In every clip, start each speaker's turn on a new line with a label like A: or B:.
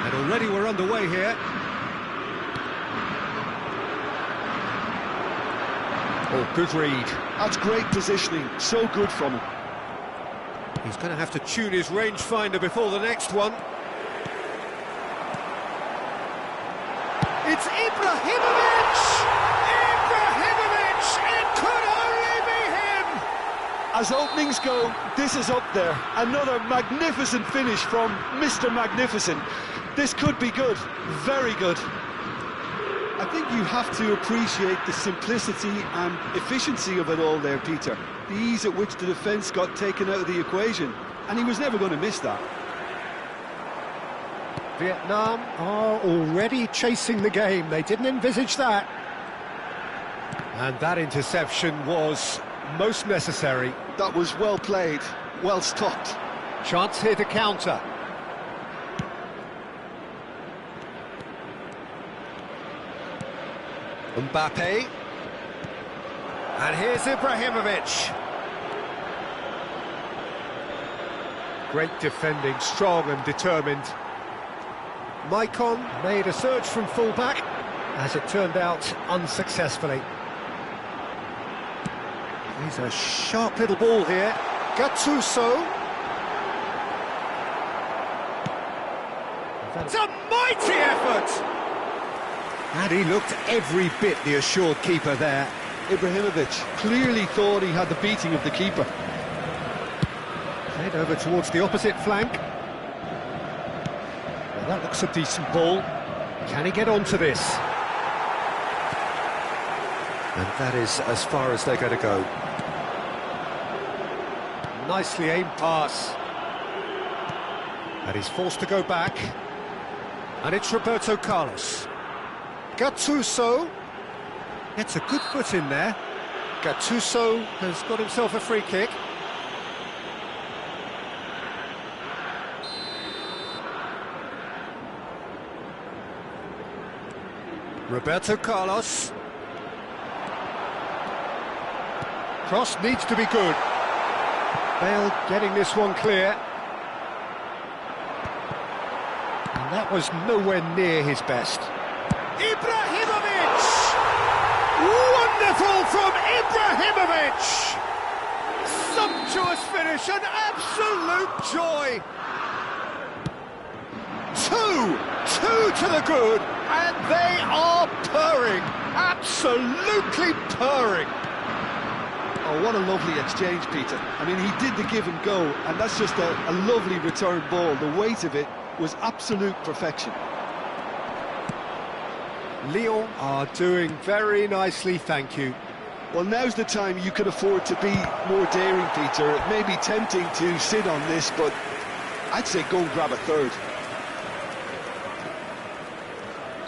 A: And already we're underway here. Oh, good read.
B: That's great positioning, so good from him.
A: He's going to have to tune his rangefinder before the next one. It's Ibrahimovic! Ibrahimovic! It could only be him!
B: As openings go, this is up there. Another magnificent finish from Mr. Magnificent. This could be good, very good. I think you have to appreciate the simplicity and efficiency of it all there, Peter. The ease at which the defence got taken out of the equation, and he was never going to miss that.
A: Vietnam are already chasing the game. They didn't envisage that. And that interception was most necessary.
B: That was well played, well stopped.
A: Chance here to counter. Mbappe. And here's Ibrahimovic. Great defending, strong and determined. Maicon made a surge from fullback, as it turned out unsuccessfully. He's a sharp little ball here. Gattuso. It's a mighty effort! And he looked every bit the assured keeper there.
B: Ibrahimovic clearly thought he had the beating of the keeper.
A: Head over towards the opposite flank. Well, that looks a decent ball. Can he get onto this? And that is as far as they're going to go. Nicely aimed pass. And he's forced to go back. And it's Roberto Carlos. Gattuso gets a good foot in there. Gattuso has got himself a free kick. Roberto Carlos. Cross needs to be good. Bale getting this one clear. And that was nowhere near his best. Ibrahimovic! Wonderful from Ibrahimovic! Sumptuous finish, an absolute joy! Two to the good, and they are purring, absolutely purring.
B: Oh, what a lovely exchange, Peter. I mean, he did the give and go, and that's just a lovely return ball. The weight of it was absolute perfection.
A: Lyon are doing very nicely, thank you.
B: Well, now's the time you can afford to be more daring, Peter. It may be tempting to sit on this, but I'd say go and grab a third.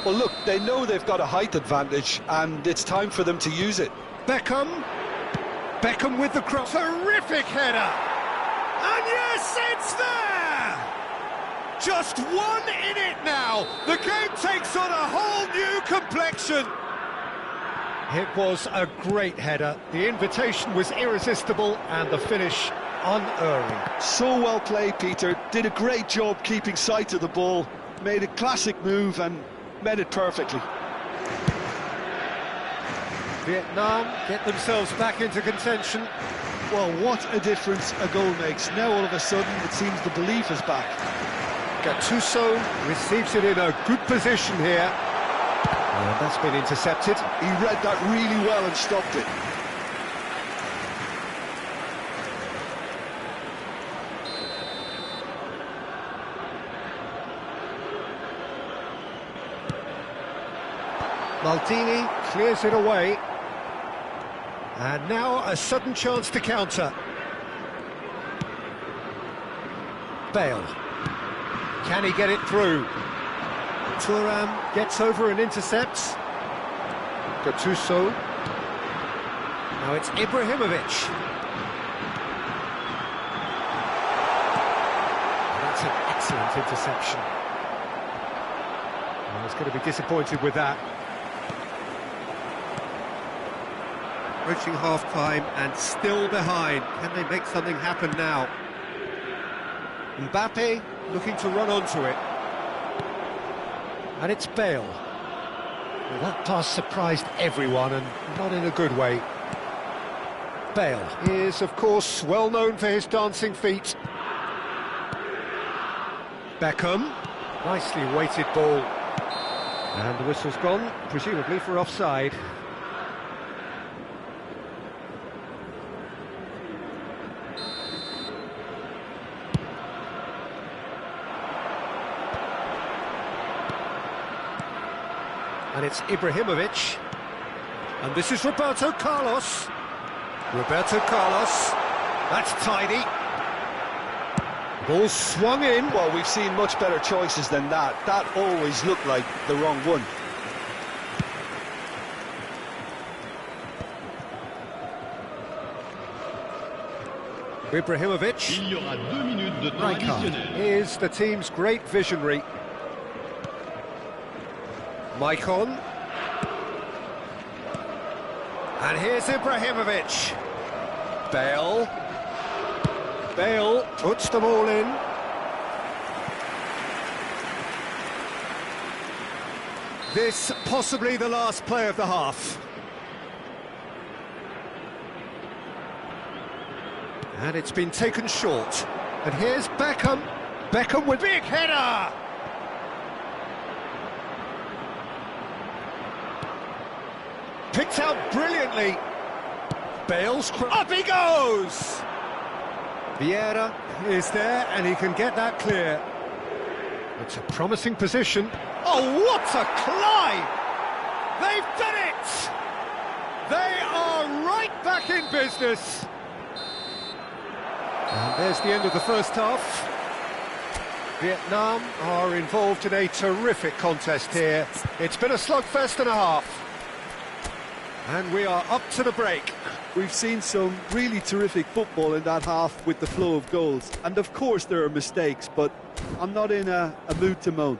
B: Well, look, they know they've got a height advantage, and it's time for them to use it.
A: Beckham with the cross, terrific header! And yes, it's there! Just one in it now. The game takes on a whole new complexion. It was a great header. The invitation was irresistible and the finish unerring.
B: So well played, Peter. Did a great job keeping sight of the ball. Made a classic move and met it perfectly.
A: Vietnam get themselves back into contention.
B: Well, what a difference a goal makes. Now all of a sudden it seems the belief is back.
A: Gattuso receives it in a good position here. And that's been intercepted.
B: He read that really well and stopped it.
A: Maldini clears it away. And now a sudden chance to counter. Bale. Can he get it through? Thuram gets over and intercepts. Gattuso. Now it's Ibrahimovic. That's an excellent interception. Well, he's going to be disappointed with that. Approaching half-time and still behind. Can they make something happen now? Mbappe looking to run onto it. And it's Bale. Well, that pass surprised everyone, and not in a good way. Bale is, of course, well known for his dancing feet. Beckham. Nicely weighted ball. And the whistle's gone, presumably for offside. And it's Ibrahimovic. And this is Roberto Carlos. Roberto Carlos. That's tidy. Ball swung in.
B: Well, we've seen much better choices than that. That always looked like the wrong one.
A: Ibrahimovic.
C: Il y aura 2 minutes de temps
A: Rijkaard
C: additionnel.
A: is the team's great visionary. Maicon. And here's Ibrahimovic. Bale. Bale puts them all in. This possibly the last play of the half. And it's been taken short. And here's Beckham. Beckham with big header! Picked out brilliantly. Bale's up he goes! Vieira is there, and he can get that clear. It's a promising position. Oh, what a climb! They've done it! They are right back in business. And there's the end of the first half. Vietnam are involved in a terrific contest here. It's been a slugfest and a half. And we are up to the break.
B: We've seen some really terrific football in that half with the flow of goals. And of course there are mistakes, but I'm not in a mood to moan.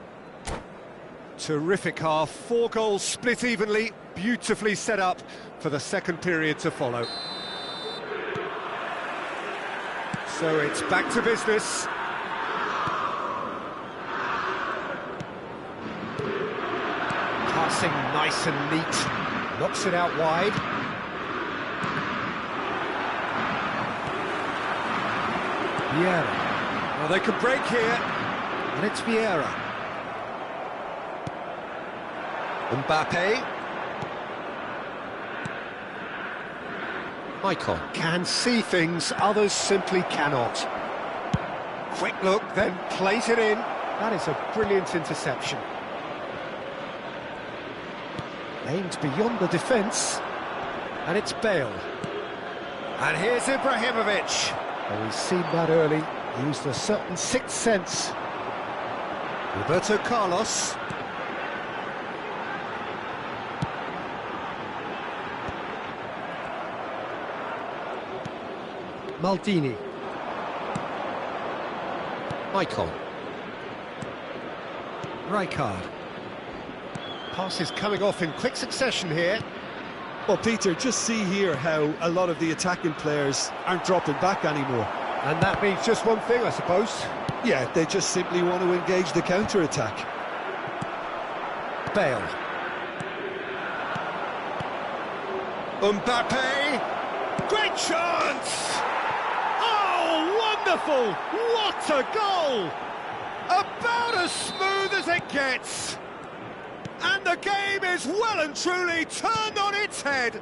A: Terrific half, 4 goals split evenly, beautifully set up for the second period to follow. So it's back to business. Passing nice and neat, knocks it out wide. Vieira. Well, they can break here, and it's Vieira. Mbappe. Maicon can see things others simply cannot. Quick look, then plays it in. That is a brilliant interception. Aimed beyond the defence. And it's Bale. And here's Ibrahimovic. Oh, he's seen that early. He used a certain sixth sense. Roberto Carlos. Maldini. Maicon. Rijkaard. Passes coming off in quick succession here.
B: Well, Peter, just see here how a lot of the attacking players aren't dropping back anymore.
A: And that means just one thing, I suppose.
B: Yeah, they just simply want to engage the counter-attack.
A: Bale. Mbappe. Great chance! Oh, wonderful! What a goal! About as smooth as it gets. And the game is well and truly turned on its head.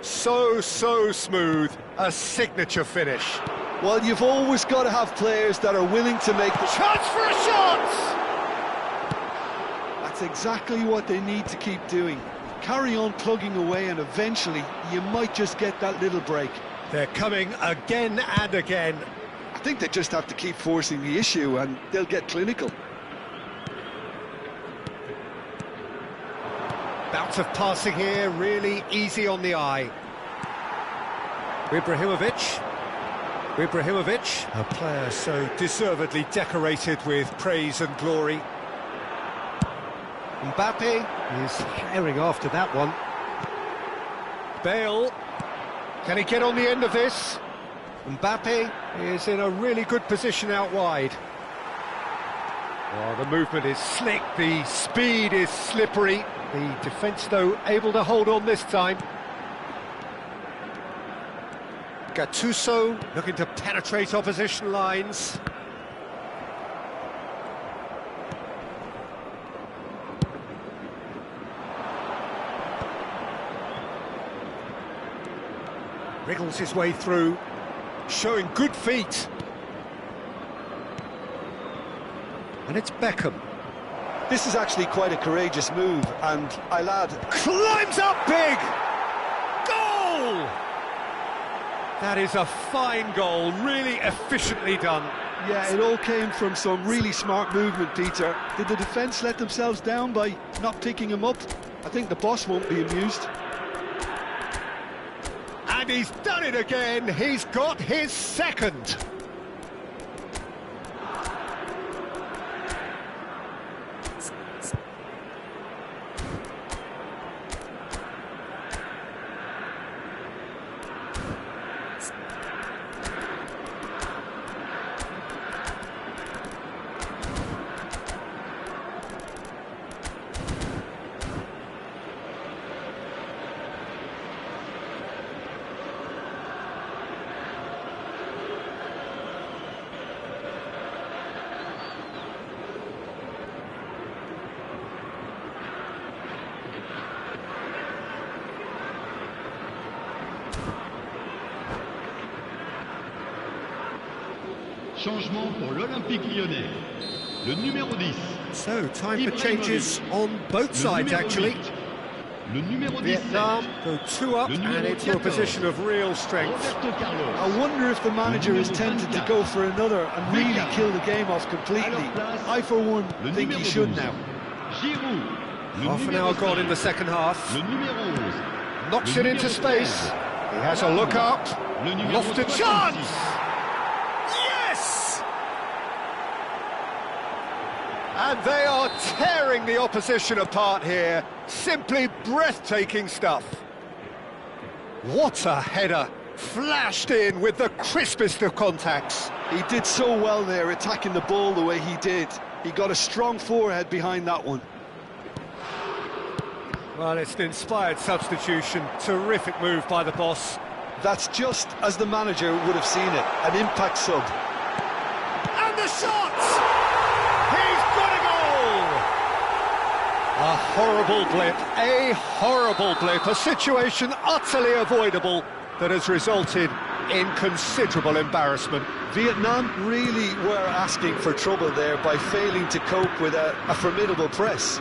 A: So smooth. A signature finish.
B: Well, you've always got to have players that are willing to make the
A: Chance for a shot!
B: That's exactly what they need to keep doing. Carry on plugging away, and eventually you might just get that little break.
A: They're coming again and again.
B: I think they just have to keep forcing the issue and they'll get clinical.
A: Bout of passing here, really easy on the eye. Ibrahimovic. A player so deservedly decorated with praise and glory. Mbappe is herring after that one. Bale. Can he get on the end of this? Mbappe is in a really good position out wide. Oh, the movement is slick, the speed is slippery. The defence, though, able to hold on this time. Gattuso looking to penetrate opposition lines. Wriggles his way through, showing good feet. And it's Beckham.
B: This is actually quite a courageous move, and I'll add...
A: Climbs up big! Goal! That is a fine goal, really efficiently done.
B: Yeah, it all came from some really smart movement, Peter. Did the defence let themselves down by not picking him up? I think the boss won't be amused.
A: And he's done it again, he's got his second.
C: Changement pour l'Olympique Lyonnais. Le numéro 10.
A: So, time for changes on both sides, actually.
C: Le numéro 17.
A: Vietnam go 2 up and into a position of real strength.
B: I wonder if the manager is tempted to go for another and really kill the game off completely. I, for one, think he should now.
A: Half an hour gone in the second half. Knocks it into space. He has a look up. Lofted chance! Yes! And they are tearing the opposition apart here. Simply breathtaking stuff. What a header. Flashed in with the crispest of contacts.
B: He did so well there, attacking the ball the way he did. He got a strong forehead behind that one.
A: Well, it's an inspired substitution. Terrific move by the boss.
B: That's just as the manager would have seen it, an impact sub.
A: And the shot! He's got a goal! A horrible blip, a situation utterly avoidable that has resulted in considerable embarrassment.
B: Vietnam really were asking for trouble there by failing to cope with a formidable press.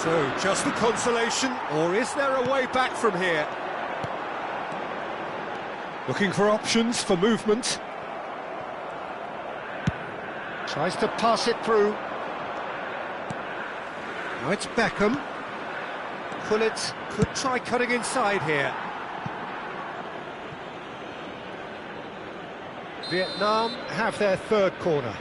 A: So, just the consolation, or is there a way back from here? Looking for options for movement. Tries to pass it through. Now it's Beckham. Gullit could try cutting inside here. Vietnam have their third corner.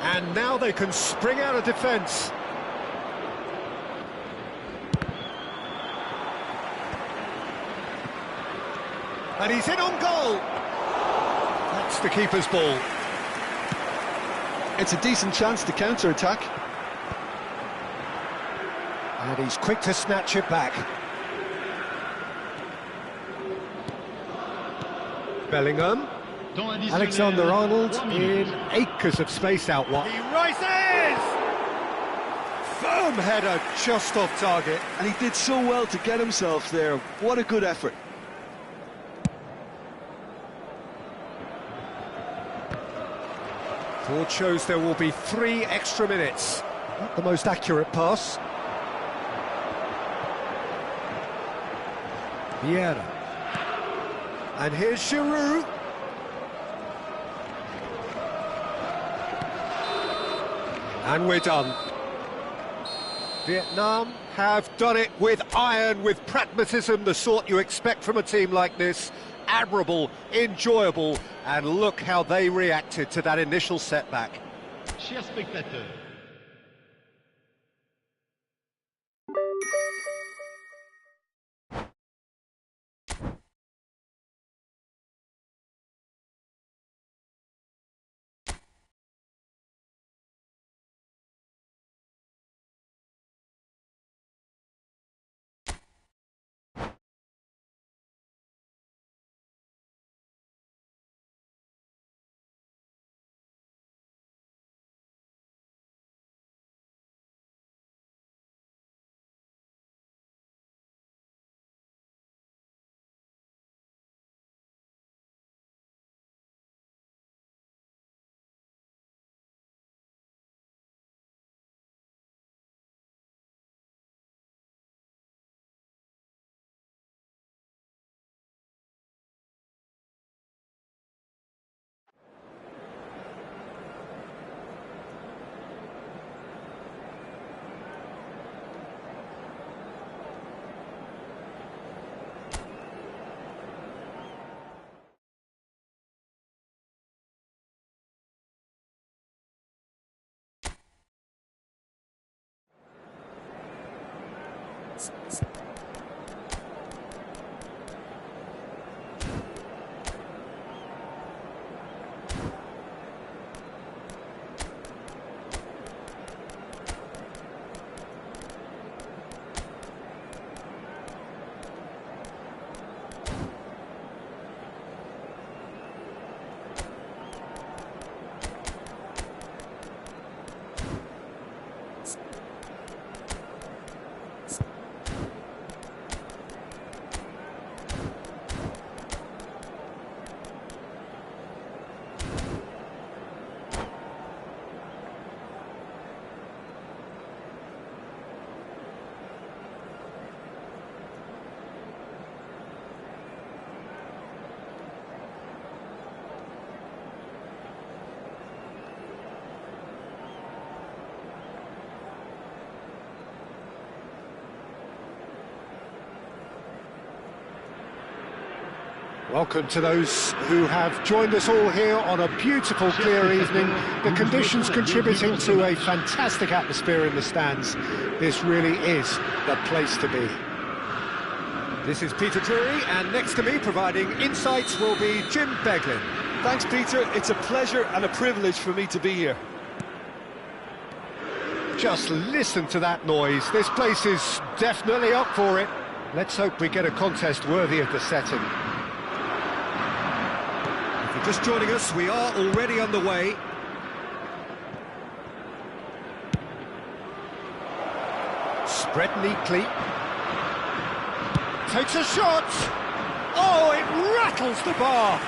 A: And now they can spring out of defence. And he's in on goal. That's the keeper's ball.
B: It's a decent chance to counter-attack.
A: And he's quick to snatch it back. Bellingham. Alexander-Arnold in acres of space out wide. He rises! Firm header just off target.
B: And he did so well to get himself there. What a good effort.
A: Ford shows there will be 3 extra minutes. Not the most accurate pass. Vieira. And here's Giroud. And we're done. Vietnam have done it with iron, with pragmatism, the sort you expect from a team like this. Admirable, enjoyable, and look how they reacted to that initial setback.
C: Chers spectateurs,
A: Welcome to those who have joined us all here on a beautiful, clear evening. The conditions contributing to a fantastic atmosphere in the stands. This really is the place to be. This is Peter Drury, and next to me providing insights will be Jim Beglin.
B: Thanks, Peter. It's a pleasure and a privilege for me to be here.
A: Just listen to that noise. This place is definitely up for it. Let's hope we get a contest worthy of the setting. If you're just joining us, we are already underway. Spread neatly. Takes a shot. Oh, it rattles the bar.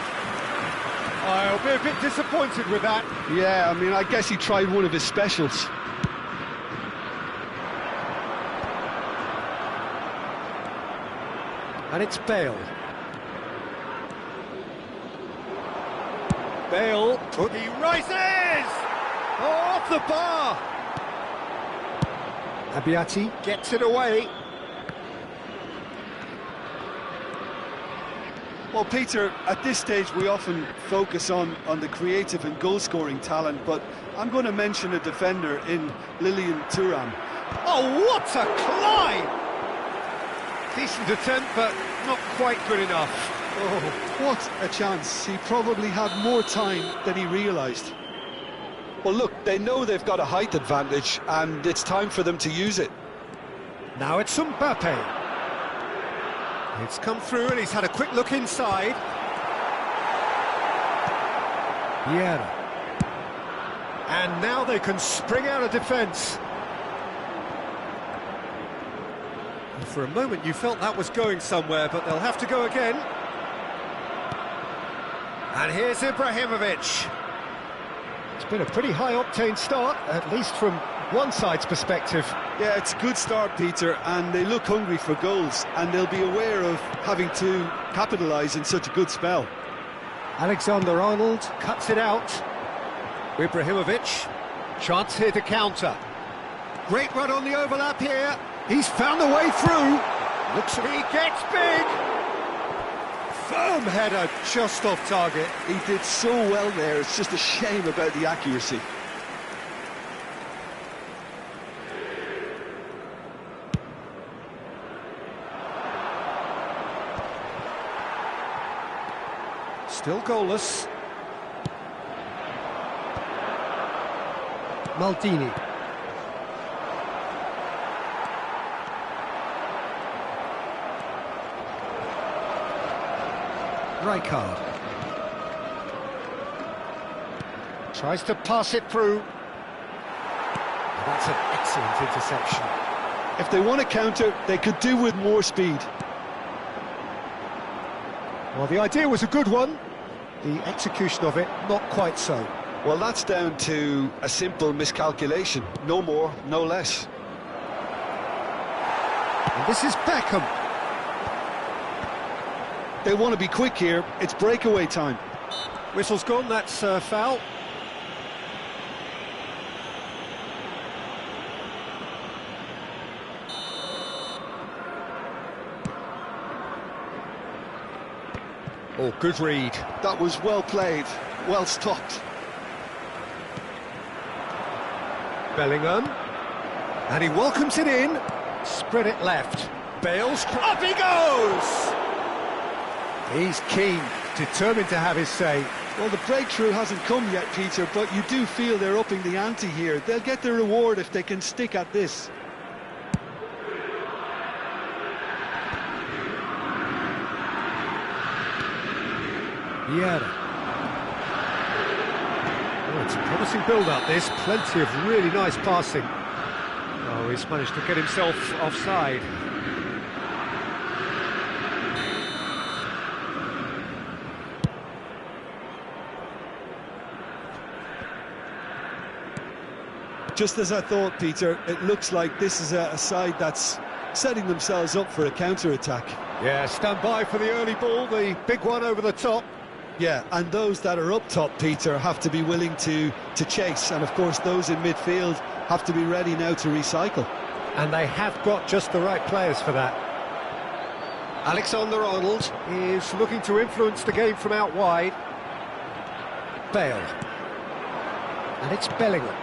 A: I'll be a bit disappointed with that.
B: Yeah, I mean, I guess he tried one of his specials.
A: And it's Bale. Bale, he rises! Oh, off the bar! Abiati gets it away.
B: Well, Peter, at this stage we often focus on the creative and goal-scoring talent, but I'm going to mention a defender in Lilian Thuram.
A: Oh, what a climb! Decent attempt, but not quite good enough.
B: Oh, what a chance. He probably had more time than he realised. Well, look, they know they've got a height advantage, and it's time for them to use it.
A: Now it's Mbappe. It's come through and he's had a quick look inside. Vieira. And now they can spring out of defence. For a moment you felt that was going somewhere, but they'll have to go again. And here's Ibrahimovic. It's been a pretty high-octane start, at least from one side's perspective.
B: Yeah, it's a good start, Peter, and they look hungry for goals, and they'll be aware of having to capitalise in such a good spell.
A: Alexander-Arnold cuts it out. Ibrahimovic, chance here to counter. Great run on the overlap here, He's found a way through. Looks like he gets big. Firm header, just off target.
B: He did so well there, it's just a shame about the accuracy.
A: Still goalless. Maldini. Rijkaard. Tries to pass it through. That's an excellent interception.
B: If they want to counter, they could do with more speed.
A: Well, the idea was a good one. The execution of it, not quite so.
B: Well, that's down to a simple miscalculation. No more, no less.
A: And this is Beckham.
B: They want to be quick here. It's breakaway time.
A: Whistle's gone, that's foul. Oh, good read.
B: That was well played, well stopped.
A: Bellingham. And he welcomes it in. Spread it left. Bale's... Up he goes! He's keen, determined to have his say.
B: Well, the breakthrough hasn't come yet, Peter, but you do feel they're upping the ante here. They'll get the reward if they can stick at this.
A: Vieira. Oh, it's a promising build-up, this. Plenty of really nice passing. Oh, he's managed to get himself offside.
B: Just as I thought, Peter, it looks like this is a side that's setting themselves up for a counter-attack.
A: Yeah, stand by for the early ball, the big one over the top.
B: Yeah, and those that are up top, Peter, have to be willing to chase. And, of course, those in midfield have to be ready now to recycle.
A: And they have got just the right players for that. Alexander-Arnold is looking to influence the game from out wide. Bale. And it's Bellingham.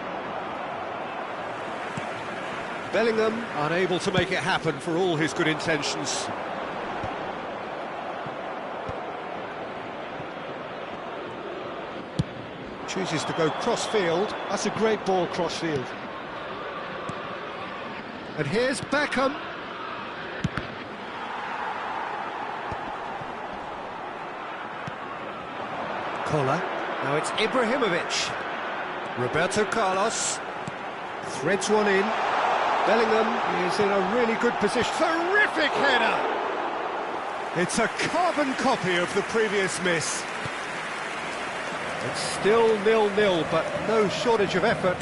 A: Bellingham unable to make it happen for all his good intentions. Chooses to go cross-field.
B: That's a great ball cross-field.
A: And here's Beckham. Collar. Now it's Ibrahimovic. Roberto Carlos. Threads one in. Bellingham is in a really good position. Terrific header! It's a carbon copy of the previous miss. It's still 0-0, but no shortage of effort.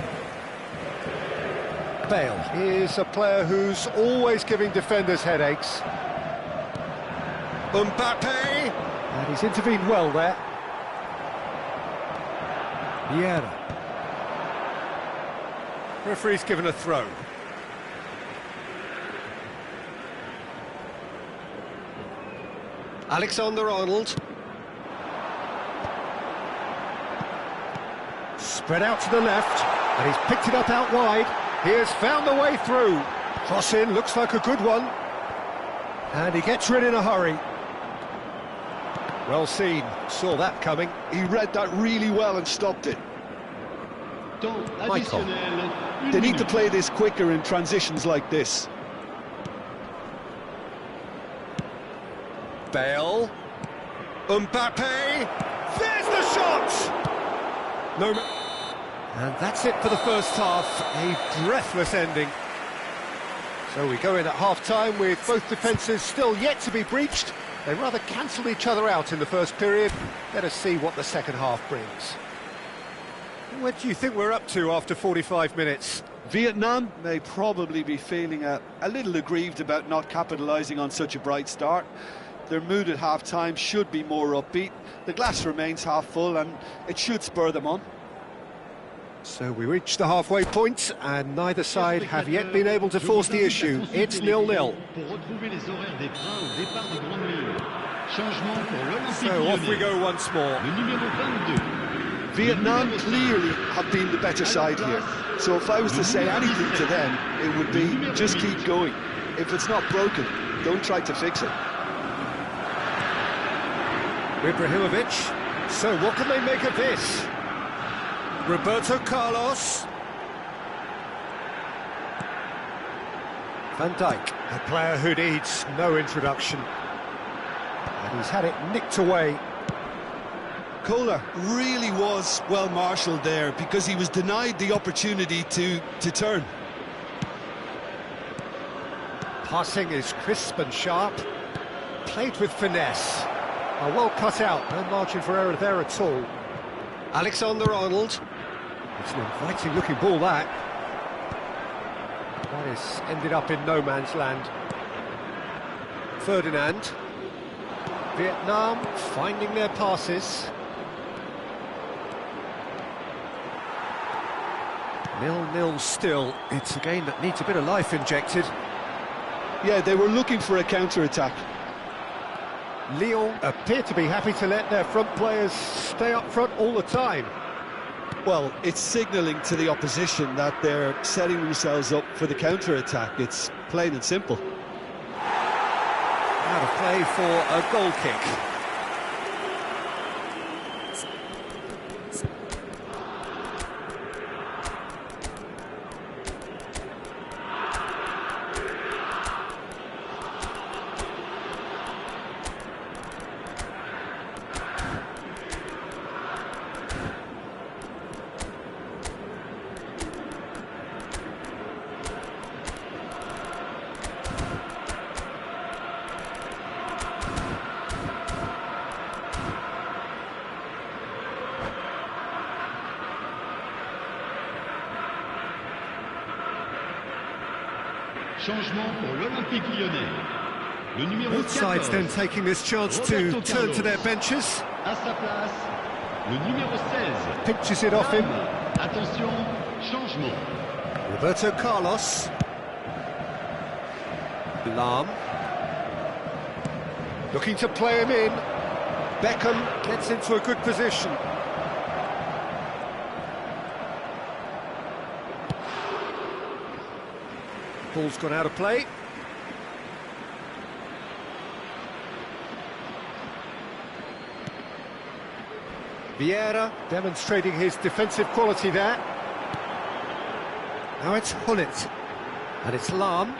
A: Bale is a player who's always giving defenders headaches. Mbappe! And he's intervened well there. Vieira. Referee's given a throw. Alexander-Arnold. Spread out to the left, and he's picked it up out wide. He has found the way through. Cross in, looks like a good one. And he gets rid in a hurry. Well seen, saw that coming.
B: He read that really well and stopped it.
C: Michael.
B: They need to play this quicker in transitions like this.
A: Bale. Mbappe. There's the shot! No. And that's it for the first half. A breathless ending. So we go in at half-time with both defences still yet to be breached. They rather cancelled each other out in the first period. Let us see what the second half brings. What do you think we're up to after 45 minutes?
B: Vietnam may probably be feeling a little aggrieved about not capitalising on such a bright start. Their mood at half-time should be more upbeat. The glass remains half full and it should spur them on.
A: So we reached the halfway point, and neither side have yet been able to force the issue. It's 0-0. So off we go once more.
B: Vietnam clearly have been the better side here. So if I was to say anything to them, it would be just keep going. If it's not broken, don't try to fix it.
A: Ibrahimovic. So what can they make of this? Roberto Carlos. Van Dijk, a player who needs no introduction. And he's had it nicked away.
B: Kohler really was well marshalled there because he was denied the opportunity to turn.
A: Passing is crisp and sharp. Played with finesse. Well cut out, no margin for error there at all. Alexander-Arnold. It's an inviting looking ball, that. That is ended up in no man's land. Ferdinand. Vietnam finding their passes. 0-0 still. It's a game that needs a bit of life injected.
B: Yeah, they were looking for a counter-attack.
A: Lyon appear to be happy to let their front players stay up front all the time.
B: Well, it's signalling to the opposition that they're setting themselves up for the counter-attack. It's plain and simple.
A: Out of play for a goal kick.
C: Changement pour l'Olympique Lyonnais. Le numéro 14.
A: Both sides then taking this chance to turn to their benches.
C: À sa place, le numéro 16.
A: Pinches it off him.
C: Attention, changement.
A: Roberto Carlos. Lahm. Looking to play him in. Beckham gets into a good position. Ball's gone out of play. Vieira demonstrating his defensive quality there. Now it's Hullet. And it's Lahm.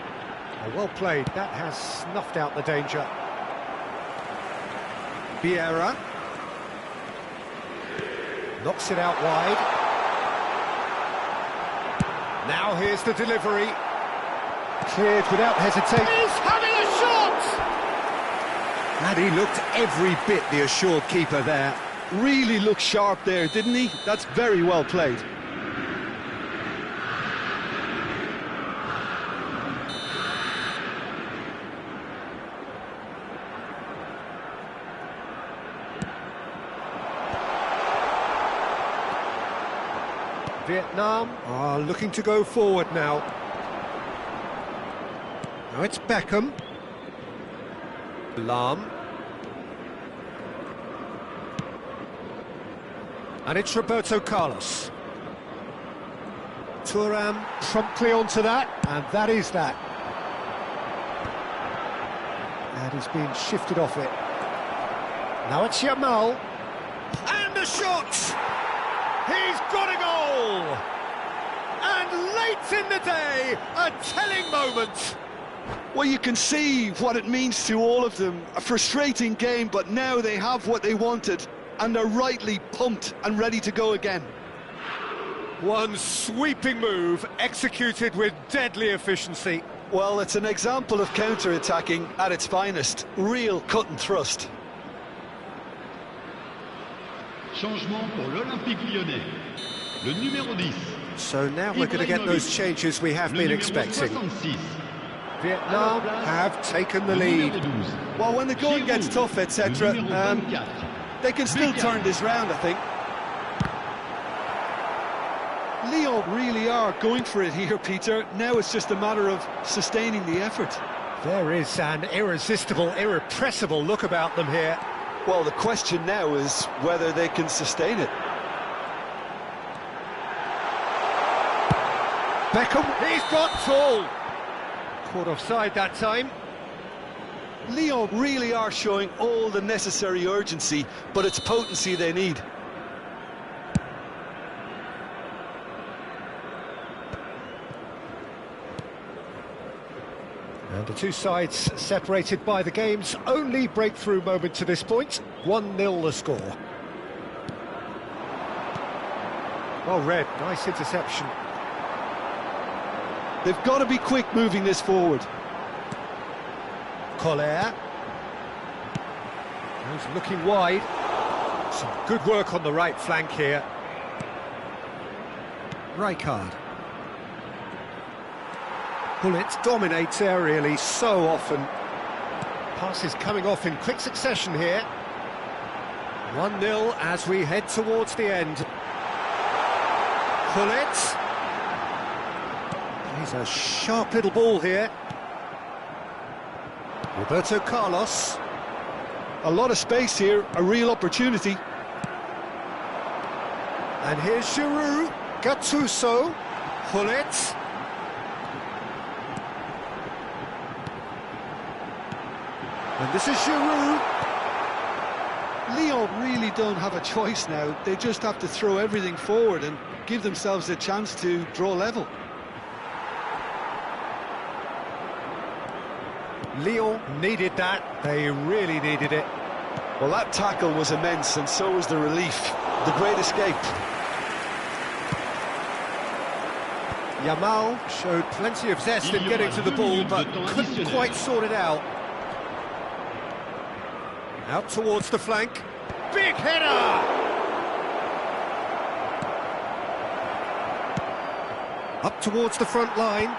A: Oh, well played. That has snuffed out the danger. Vieira. Knocks it out wide. Now here's the delivery. Cleared without hesitation. He's having a shot! And he looked every bit the assured keeper there.
B: Really looked sharp there, didn't he? That's very well played.
A: Vietnam are looking to go forward now. Now it's Beckham. Lahm. And it's Roberto Carlos. Thuram promptly onto that, and that is that. And he's being shifted off it. Now it's Yamal. And the shot! He's got a goal! And late in the day, a telling moment.
B: Well, you can see what it means to all of them. A frustrating game, but now they have what they wanted, and they're rightly pumped and ready to go again.
A: One sweeping move, executed with deadly efficiency.
B: Well, it's an example of counter-attacking at its finest. Real cut and thrust.
C: Changement pour l'Olympique Lyonnais. Le numéro 10.
A: So now we're going to get those changes we have been expecting. Vietnam have taken the lead.
B: Well, when the going gets tough, etc., they can still turn this round, I think. Lyon really are going for it here, Peter. Now it's just a matter of sustaining the effort.
A: There is an irresistible, irrepressible look about them here.
B: Well, the question now is whether they can sustain it.
A: Beckham, he's got tall. Caught offside that time.
B: Lyon really are showing all the necessary urgency, but it's potency they need.
A: And the two sides separated by the game's only breakthrough moment to this point. 1-0 the score. Well read, nice interception.
B: They've got to be quick moving this forward.
A: Collier. He's looking wide. Some good work on the right flank here. Rijkaard. Gullit dominates aerially so often. Passes coming off in quick succession here. 1-0 as we head towards the end. Gullit. He's a sharp little ball here. Roberto Carlos.
B: A lot of space here, a real opportunity.
A: And here's Giroud. Gattuso. Gullit. And this is Giroud.
B: Lyon really don't have a choice now. They just have to throw everything forward and give themselves a chance to draw level.
A: Lyon needed that. They really needed it.
B: Well, that tackle was immense, and so was the relief. The great escape.
A: Yamal showed plenty of zest in getting to the ball, but couldn't quite sort it out. Out towards the flank. Big header! Up towards the front line.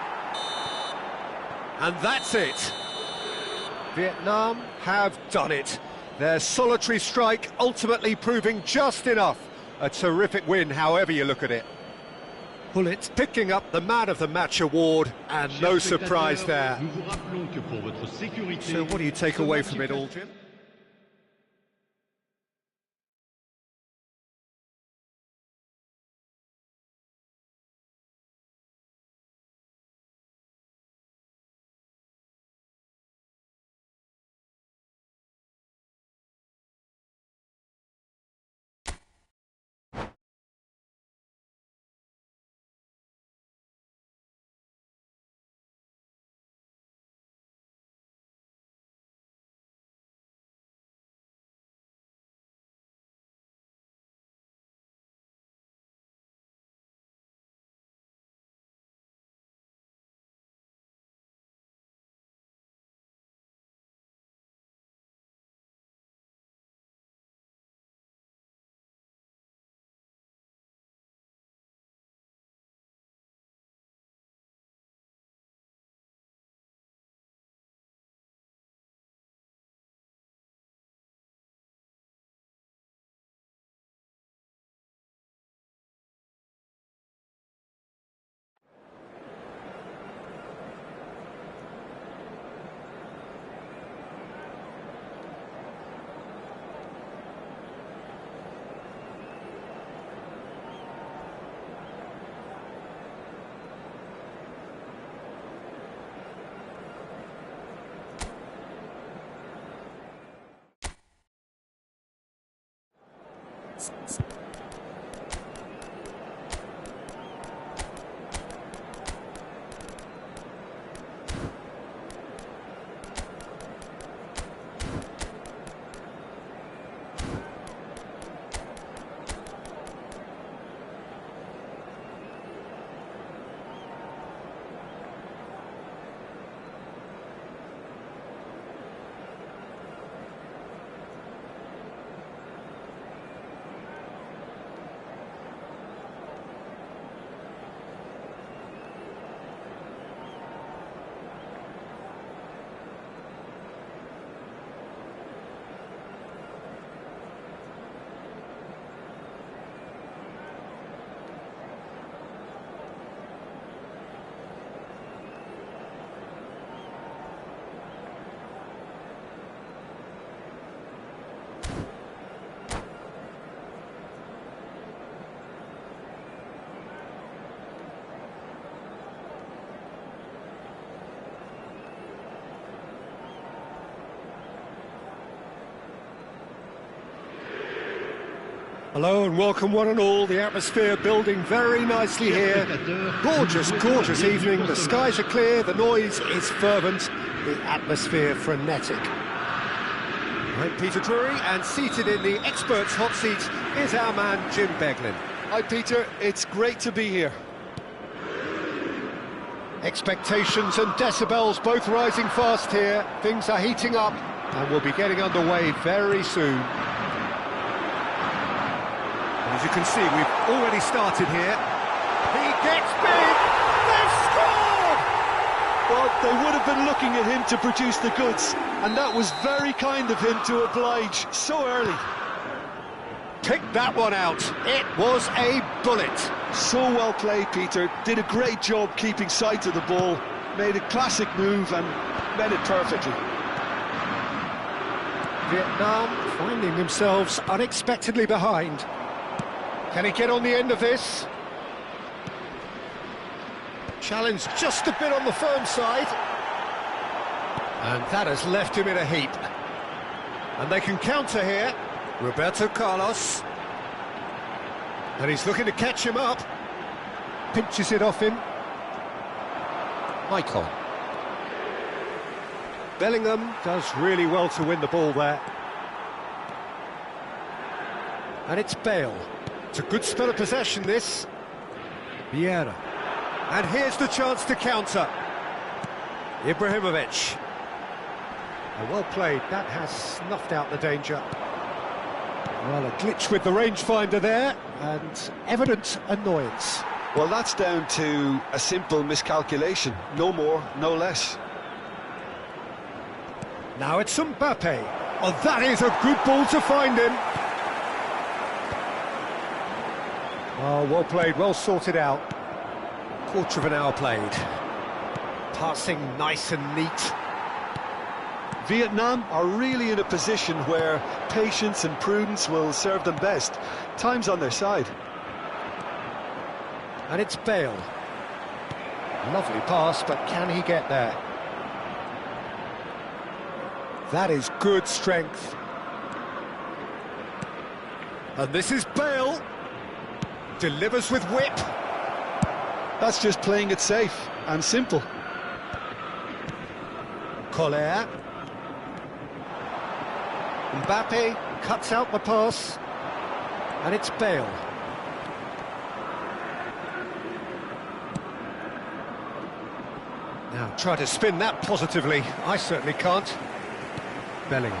A: And that's it. Vietnam have done it. Their solitary strike ultimately proving just enough. A terrific win, however you look at it. Gullit picking up the Man of the Match award, and no surprise there. So what do you take away from it all, Jim? Hello and welcome one and all. The atmosphere building very nicely here. Gorgeous, gorgeous evening. The skies are clear, the noise is fervent, the atmosphere frenetic. I'm Peter Drury, and seated in the experts' hot seat is our man Jim Beglin.
B: Hi Peter, it's great to be here.
A: Expectations and decibels both rising fast here. Things are heating up and we'll be getting underway very soon. As you can see, we've already started here. He gets big! They've scored!
B: Well, they would have been looking at him to produce the goods, and that was very kind of him to oblige so early.
A: Picked that one out. It was a bullet.
B: So well played, Peter. Did a great job keeping sight of the ball, made a classic move and met it perfectly.
A: Vietnam finding themselves unexpectedly behind. Can he get on the end of this? Challenge just a bit on the firm side. And that has left him in a heap. And they can counter here. Roberto Carlos. And he's looking to catch him up. Pinches it off him. Michael. Bellingham does really well to win the ball there. And it's Bale. It's a good spell of possession, this. Vieira. And here's the chance to counter. Ibrahimovic. Well played. That has snuffed out the danger. Well, a glitch with the rangefinder there, and evident annoyance.
B: Well, that's down to a simple miscalculation. No more, no less.
A: Now it's Mbappe. Oh, that is a good ball to find him. Oh, well played, well sorted out. Quarter of an hour played. Passing nice and neat.
B: Vietnam are really in a position where patience and prudence will serve them best. Time's on their side.
A: And it's Bale. Lovely pass, but can he get there? That is good strength. And this is Bale. Delivers with whip.
B: That's just playing it safe and simple.
A: Collier. Mbappe cuts out the pass. And it's Bale. Now try to spin that positively. I certainly can't. Bellingham.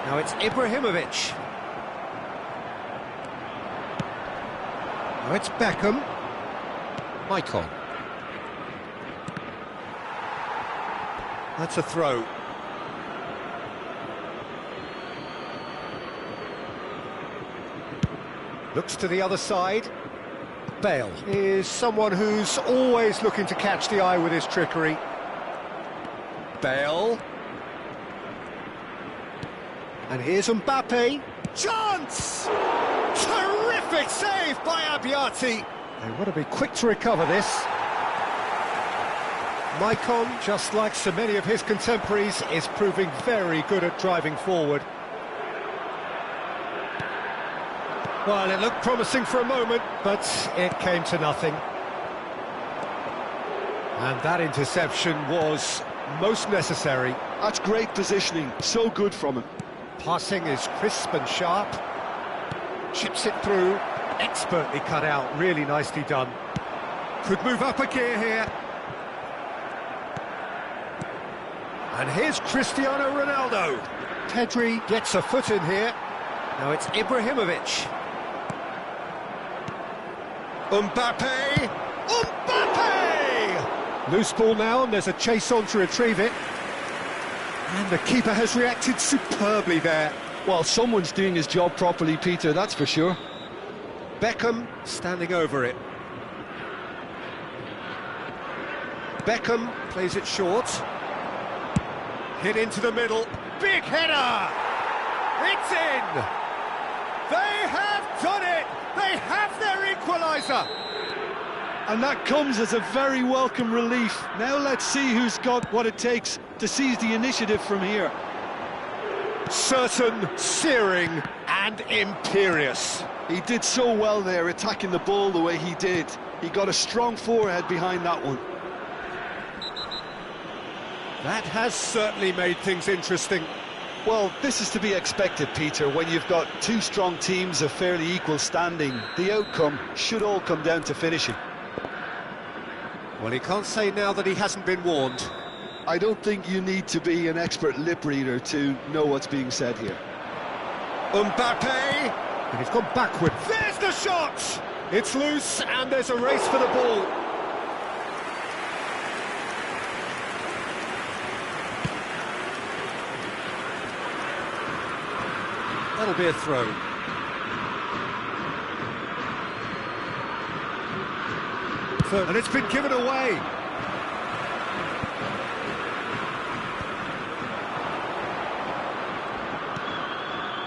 A: Now it's Ibrahimovic. Now it's Beckham. Michael. That's a throw. Looks to the other side. Bale is someone who's always looking to catch the eye with his trickery. Bale. And here's Mbappe. Chance! Terrific save by Abbiati. They want to be quick to recover this. Maicon, just like so many of his contemporaries, is proving very good at driving forward. Well, it looked promising for a moment, but it came to nothing. And that interception was most necessary.
B: That's great positioning, so good from him.
A: Passing is crisp and sharp. Chips it through, expertly cut out, really nicely done. Could move up a gear here. And here's Cristiano Ronaldo. Pedri gets a foot in here. Now it's Ibrahimovic. Mbappe! Mbappe! Loose ball now, and there's a chase on to retrieve it. And the keeper has reacted superbly there.
B: Well, someone's doing his job properly, Peter, that's for sure.
A: Beckham standing over it. Beckham plays it short. Hit into the middle. Big header! It's in! They have done it! They have their equaliser!
B: And that comes as a very welcome relief. Now let's see who's got what it takes to seize the initiative from here.
A: certain, searing and imperious.
B: He did so well there, attacking the ball the way he did. He got a strong forehead behind that one.
A: That has certainly made things interesting.
B: Well, this is to be expected, Peter, when you've got two strong teams of fairly equal standing. The outcome should all come down to finishing.
A: Well, he can't say now that he hasn't been warned.
B: I don't think you need to be an expert lip reader to know what's being said here.
A: Mbappe! And he's gone backward. There's the shot! It's loose and there's a race for the ball. That'll be a throw. And it's been given away.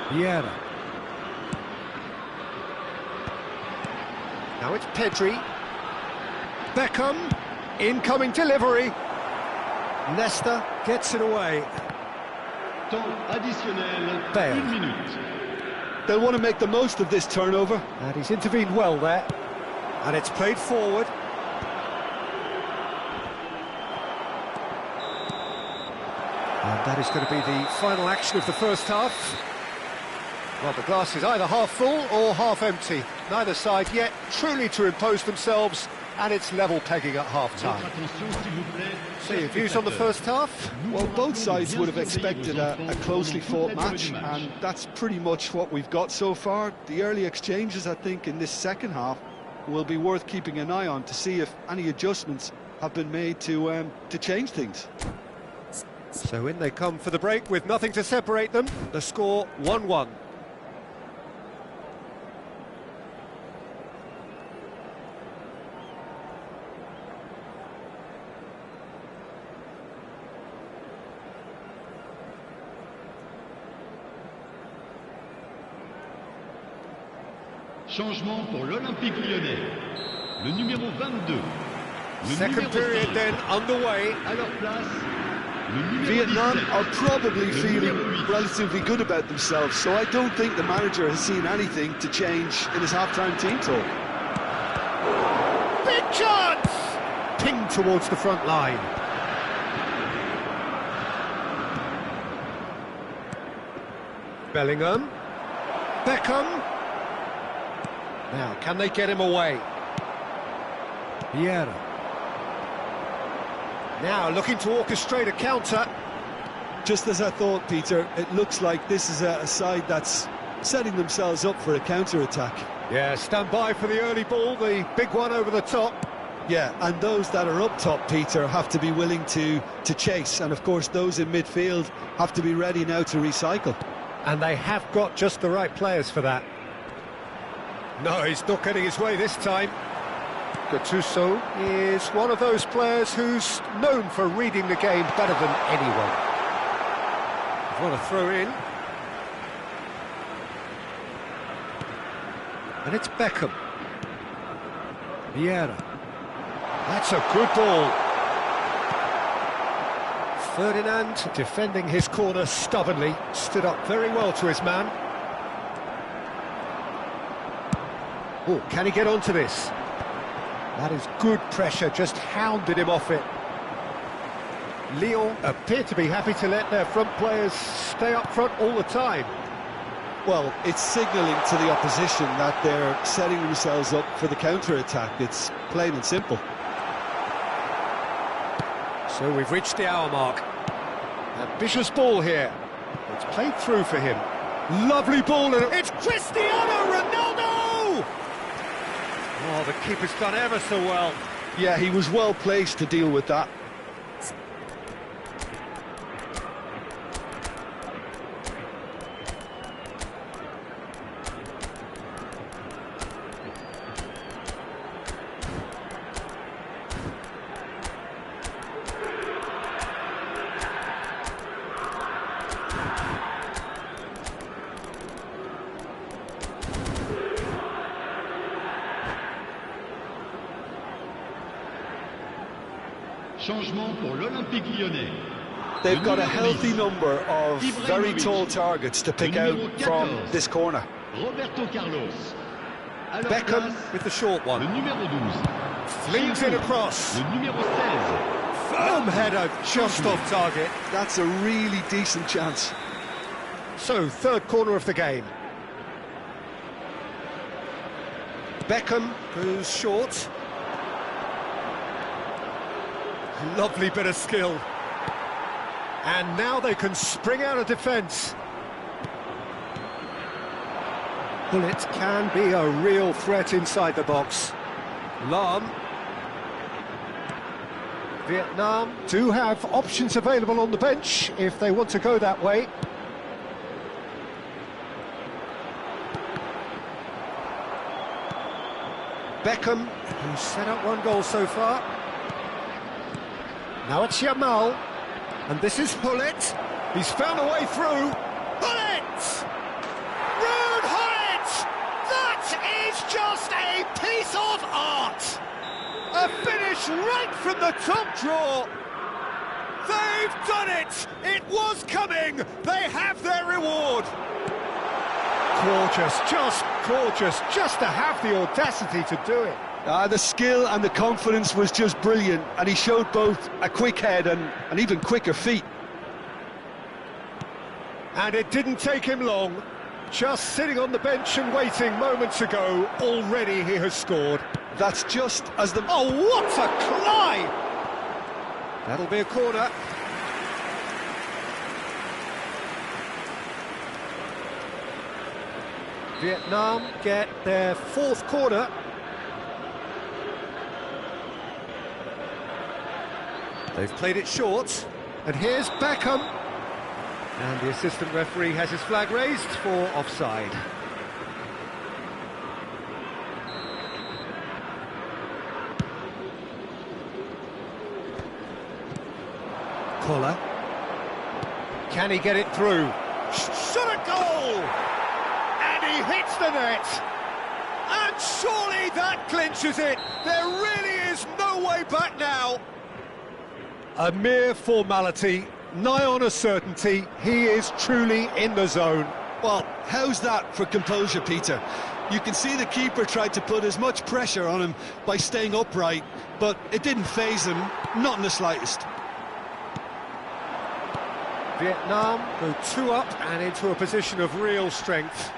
A: Vieira. Now it's Pedri. Beckham. Incoming delivery. Nesta gets it away.
C: Temps additionnel,
A: Bale.
C: 1 minute.
B: They'll want to make the most of this turnover.
A: And he's intervened well there. And it's played forward. And that is going to be the final action of the first half. Well, the glass is either half full or half empty. Neither side yet truly to impose themselves, and it's level pegging at half-time. So your views on the first half?
B: Well, both sides would have expected a closely fought match, and that's pretty much what we've got so far. The early exchanges, I think, in this second half will be worth keeping an eye on to see if any adjustments have been made to change things.
A: So in they come for the break with nothing to separate them. The score 1-1.
C: Changement pour l'Olympique Lyonnais. Le numéro 22. Le
A: Second
C: numéro
A: period
C: 5.
A: then underway.
C: À leur place, le numéro
B: Vietnam
C: 17.
B: are probably
C: Le
B: feeling
C: numéro 8.
B: relatively good about themselves, so I don't think the manager has seen anything to change in his half-time team talk.
A: Big chance! Pinged towards the front line. Bellingham. Beckham. Now, can they get him away? Vieira. Now, looking to orchestrate a counter.
B: Just as I thought, Peter, it looks like this is a side that's setting themselves up for a counter-attack.
A: Yeah, stand by for the early ball, the big one over the top.
B: Yeah, and those that are up top, Peter, have to be willing to chase, and of course those in midfield have to be ready now to recycle.
A: And they have got just the right players for that. No, he's not getting his way this time. Gattuso is one of those players who's known for reading the game better than anyone. What a throw in. And it's Beckham. Vieira. That's a good ball. Ferdinand defending his corner stubbornly, stood up very well to his man. Oh, can he get onto this? That is good pressure, just hounded him off it. Lyon appear to be happy to let their front players stay up front all the time.
B: Well, it's signalling to the opposition that they're setting themselves up for the counter-attack. It's plain and simple.
A: So we've reached the hour mark. Ambitious ball here. It's played through for him. Lovely ball, and it's Cristiano Ronaldo! Oh, the keeper's done ever so well.
B: Yeah, he was well placed to deal with that.
C: Changement pour l'Olympique Lyonnais.
B: They've got a healthy number of very tall targets to pick out from this corner.
C: Roberto Carlos. À leur
A: Beckham
C: place,
A: with the short
C: le
A: one.
C: numéro 12.
A: Flings in across.
C: Le numéro 16.
A: Firm header just off target.
B: That's a really decent chance.
A: So, third corner of the game. Beckham goes short. Lovely bit of skill. And now they can spring out of defence. Bullet can be a real threat inside the box. Lam. Vietnam do have options available on the bench if they want to go that way. Beckham, who's set up one goal so far. Now it's Yamal, and this is Hullet. He's found a way through. Hullet! Rude Hullet! That is just a piece of art! A finish right from the top drawer. They've done it! It was coming! They have their reward! Gorgeous, just gorgeous, just to have the audacity to do it.
B: The skill and the confidence was just brilliant, and he showed both a quick head and even quicker feet.
A: And it didn't take him long. Just sitting on the bench and waiting moments ago, already he has scored.
B: That's just as the...
A: Oh, what a climb! That'll be a corner. Vietnam get their fourth corner. They've played it short, and here's Beckham. And the assistant referee has his flag raised for offside. Collar. Can he get it through? Shot a goal! And he hits the net! And surely that clinches it! There really is no way back now! A mere formality, nigh on a certainty, he is truly in the zone.
B: Well, how's that for composure, Peter? You can see the keeper tried to put as much pressure on him by staying upright, but it didn't faze him, not in the slightest.
A: Vietnam go 2 up and into a position of real strength.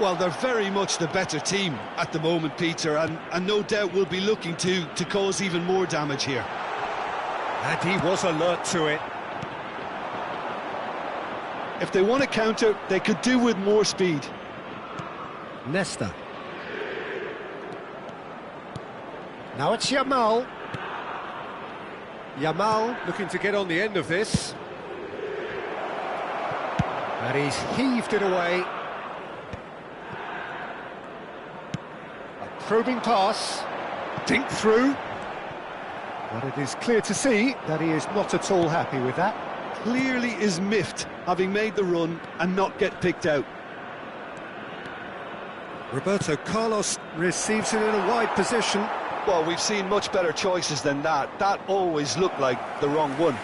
B: Well, they're very much the better team at the moment, Peter, and no doubt will be looking to cause even more damage here.
A: And he was alert to it.
B: If they want to counter, they could do with more speed.
A: Nesta. Now it's Yamal. Yamal looking to get on the end of this. And he's heaved it away. A probing pass. Dink through. But it is clear to see that he is not at all happy with that.
B: Clearly is miffed, having made the run and not get picked out.
A: Roberto Carlos receives it in a wide position.
B: Well, we've seen much better choices than that. That always looked like the wrong one.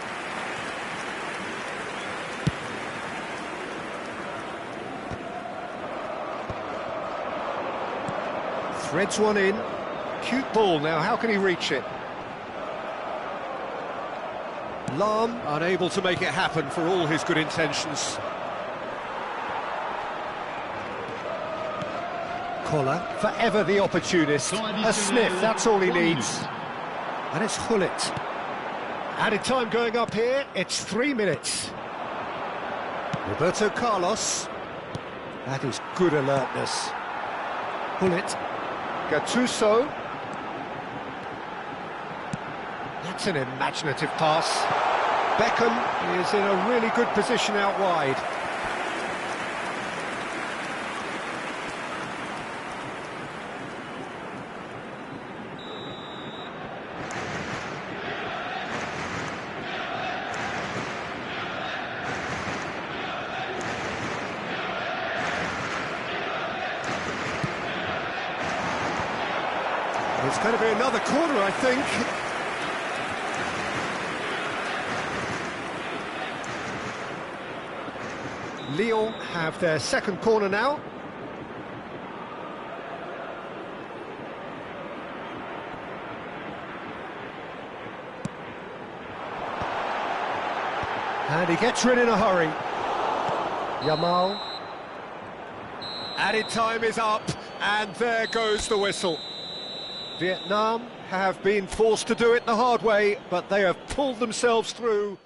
A: Threads one in. Cute ball now, how can he reach it? Lam unable to make it happen for all his good intentions. Collar, forever the opportunist. A sniff, that's all he needs. And it's Hullet. Added time going up here, it's 3 minutes. Roberto Carlos. That is good alertness. Hullet. Gattuso. That's an imaginative pass. Beckham is in a really good position out wide. It's going to be another corner, I think. Lyon have their second corner now. And he gets rid in a hurry. Yamal. Added time is up, and there goes the whistle. Vietnam have been forced to do it the hard way, but they have pulled themselves through.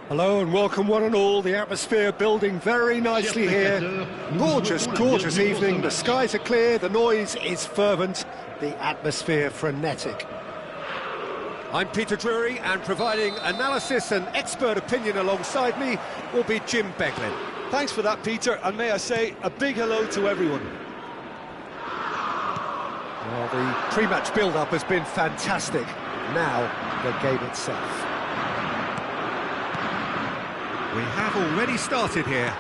A: Hello and welcome one and all, the atmosphere building very nicely here. Gorgeous, gorgeous evening, the skies are clear, the noise is fervent, the atmosphere frenetic. I'm Peter Drury, and providing analysis and expert opinion alongside me will be Jim Beglin.
B: Thanks for that, Peter, and may I say a big hello to everyone.
A: Well, the pre-match build-up has been fantastic. Now, the game itself. We have already started here.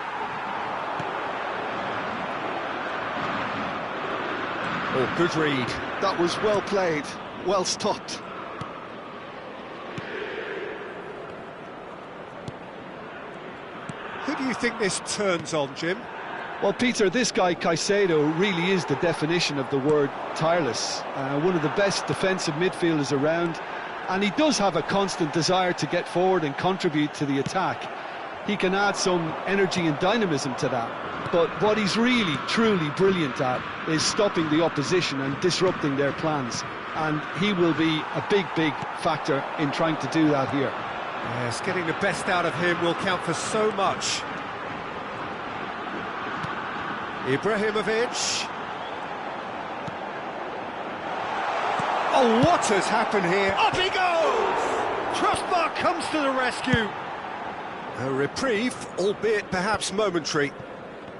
A: Oh, good read.
B: That was well played, well stopped.
A: Who do you think this turns on, Jim?
B: Well, Peter, this guy Caicedo really is the definition of the word tireless. One of the best defensive midfielders around, and he does have a constant desire to get forward and contribute to the attack. He can add some energy and dynamism to that. But what he's really, truly brilliant at is stopping the opposition and disrupting their plans. And he will be a big, big factor in trying to do that here.
A: Yes, getting the best out of him will count for so much. Ibrahimovic. Oh, what has happened here? Up he goes! Crossbar comes to the rescue. A reprieve, albeit perhaps momentary.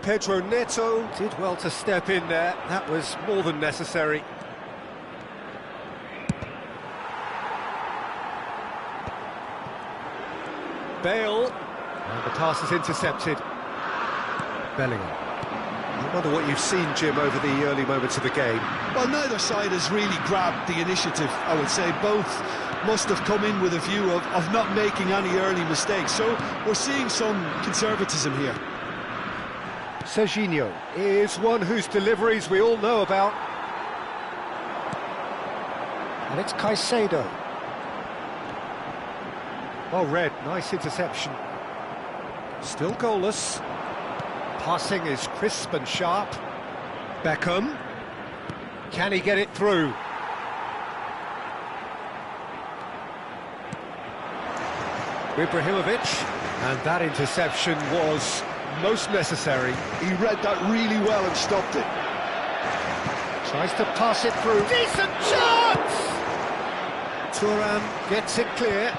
A: Pedro Neto did well to step in there. That was more than necessary. Bale. And the pass is intercepted. Bellingham. I wonder what you've seen, Jim, over the early moments of the game.
B: Well, neither side has really grabbed the initiative, I would say. Both must have come in with a view of not making any early mistakes. So we're seeing some conservatism here.
A: Serginho is one whose deliveries we all know about. And it's Caicedo. Oh, Red, nice interception. Still goalless. Passing is crisp and sharp. Beckham. Can he get it through? Ibrahimovic. And that interception was most necessary.
B: He read that really well and stopped it.
A: Tries to pass it through. Decent chance! Thuram gets it clear.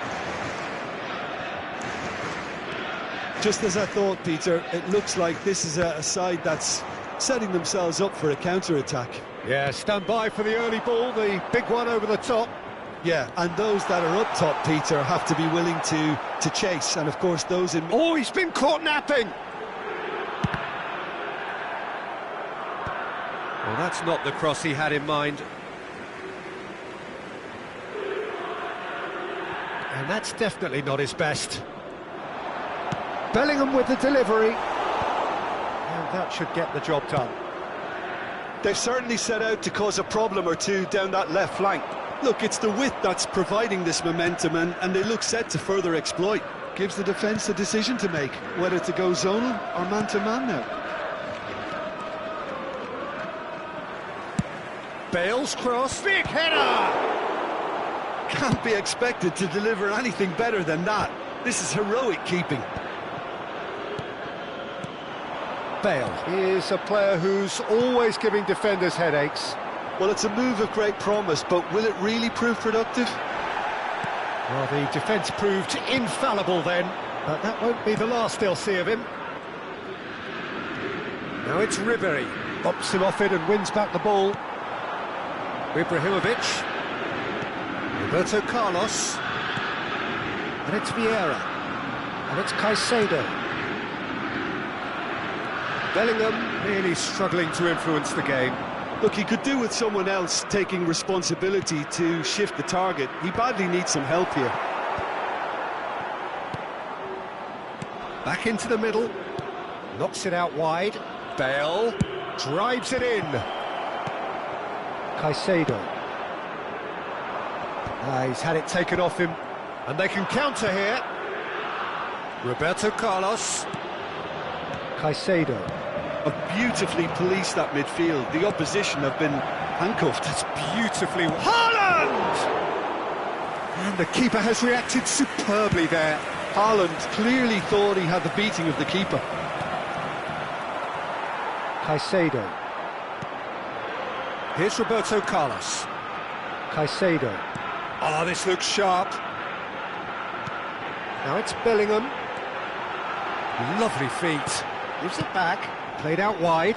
B: Just as I thought, Peter, it looks like this is a side that's setting themselves up for a counter-attack.
A: Yeah, stand by for the early ball, the big one over the top.
B: Yeah, and those that are up top, Peter, have to be willing to chase, and of course those in...
A: Oh, he's been caught napping! Well, that's not the cross he had in mind. And that's definitely not his best. Bellingham with the delivery. And that should get the job done.
B: They've certainly set out to cause a problem or two down that left flank. Look, it's the width that's providing this momentum, and they look set to further exploit. Gives the defence a decision to make, whether to go zonal or man-to-man now.
A: Bale's cross. Big header!
B: Can't be expected to deliver anything better than that. This is heroic keeping.
A: Bale is a player who's always giving defenders headaches.
B: Well, it's a move of great promise, but will it really prove productive?
A: Well, the defence proved infallible then, but that won't be the last they'll see of him. Now it's Ribery. Bops him off it and wins back the ball. Ibrahimovic. Roberto Carlos. And it's Vieira. And it's Caicedo. Bellingham really struggling to influence the game.
B: Look, he could do with someone else taking responsibility to shift the target. He badly needs some help here.
A: Back into the middle. Knocks it out wide. Bale drives it in. Caicedo. He's had it taken off him. And they can counter here. Roberto Carlos. Caicedo.
B: Have beautifully policed that midfield. The opposition have been handcuffed.
A: That's beautifully... Haaland! And the keeper has reacted superbly there.
B: Haaland clearly thought he had the beating of the keeper.
A: Caicedo. Here's Roberto Carlos. Caicedo. Oh, this looks sharp. Now it's Bellingham. Lovely feet. Gives it back. Played out wide.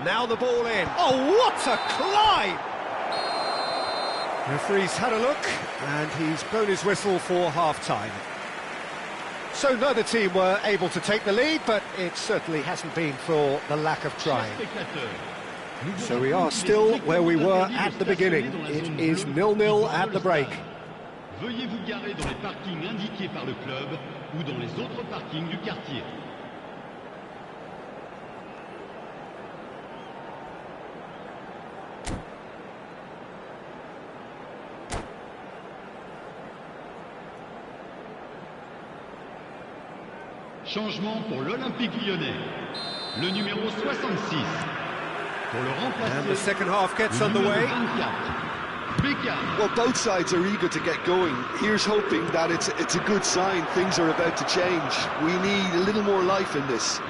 A: Now the ball in. Oh, what a climb! Referee's had a look, and he's blown his whistle for half-time. So neither team were able to take the lead, but it certainly hasn't been for the lack of trying. So we are still where we were at the beginning. It is 0-0 at the break.
C: Veuillez vous garer dans les parkings indiqués par le club ou dans les autres parkings du quartier. Changement pour l'Olympique Lyonnais. Le numéro 66. Pour le remplacer.
A: And the second half gets
C: le numéro
A: underway.
C: 24. Beckham.
B: Well, both sides are eager to get going. Here's hoping that it's a good sign. Things are about to change. We need a little more life in this.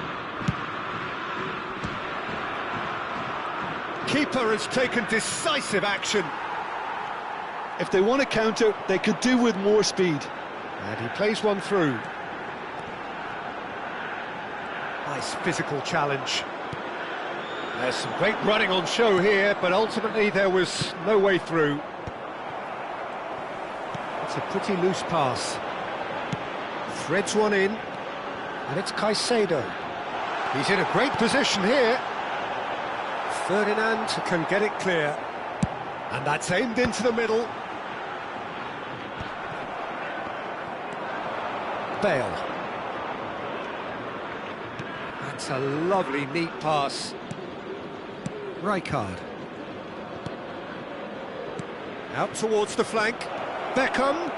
A: Keeper has taken decisive action.
B: If they want to counter, they could do with more speed.
A: And he plays one through. Nice physical challenge. There's some great running on show here, but ultimately there was no way through. It's a pretty loose pass. Threads one in, and it's Caicedo. He's in a great position here. Ferdinand can get it clear. And that's aimed into the middle. Bale. That's a lovely, neat pass. Rijkaard. Out towards the flank. Beckham.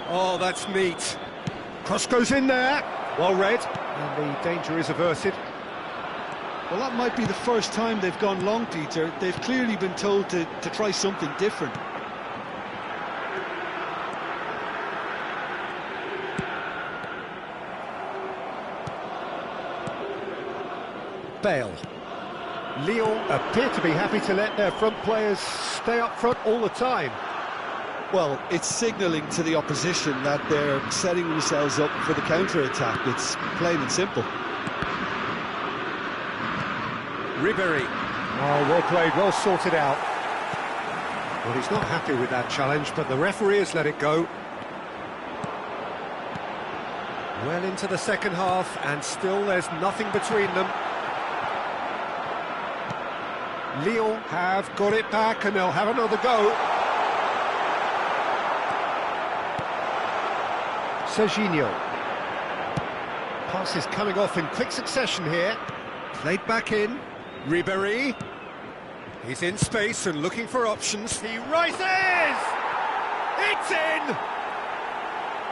A: Oh, that's neat. Cross goes in there. Well read. And the danger is averted.
B: Well, that might be the first time they've gone long, Peter. They've clearly been told to try something different.
A: Bale. Lyon appear to be happy to let their front players stay up front all the time.
B: Well, it's signalling to the opposition that they're setting themselves up for the counter-attack. It's plain and simple.
A: Ribéry. Oh, well played, well sorted out. Well, he's not happy with that challenge, but the referee has let it go. Well into the second half, and still there's nothing between them. Lyon have got it back, and they'll have another go. Serginho. Pass is coming off in quick succession here. Played back in. Ribéry. He's in space and looking for options. He rises! It's in!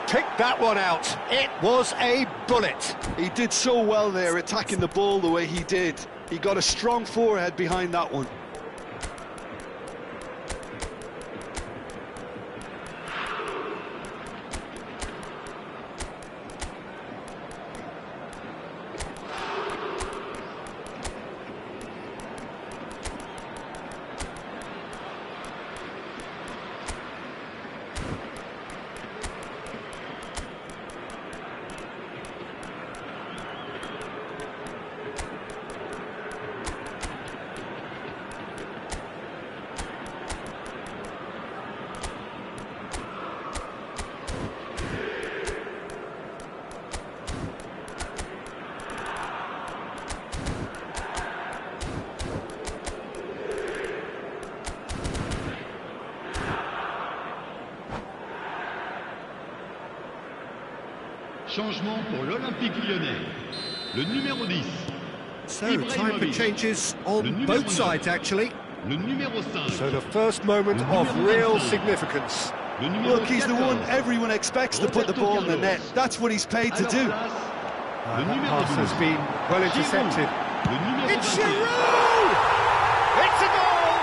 A: Pick that one out. It was a bullet.
B: He did so well there, attacking the ball the way he did. He got a strong forehead behind that one.
C: Changement pour l'Olympique Lyonnais. Le numéro 10.
A: So, time for changes on both sides, actually.
C: Le numéro 5.
A: So, the first moment of real significance.
C: Le numéro
B: Look, he's the
C: 14.
B: one everyone expects to put the ball in the net. That's what he's paid to do.
C: Le
A: That
C: numéro
A: pass
C: 12.
A: has been well intercepted.
C: Le numéro
A: It's
C: 21.
A: Giroud! It's a goal!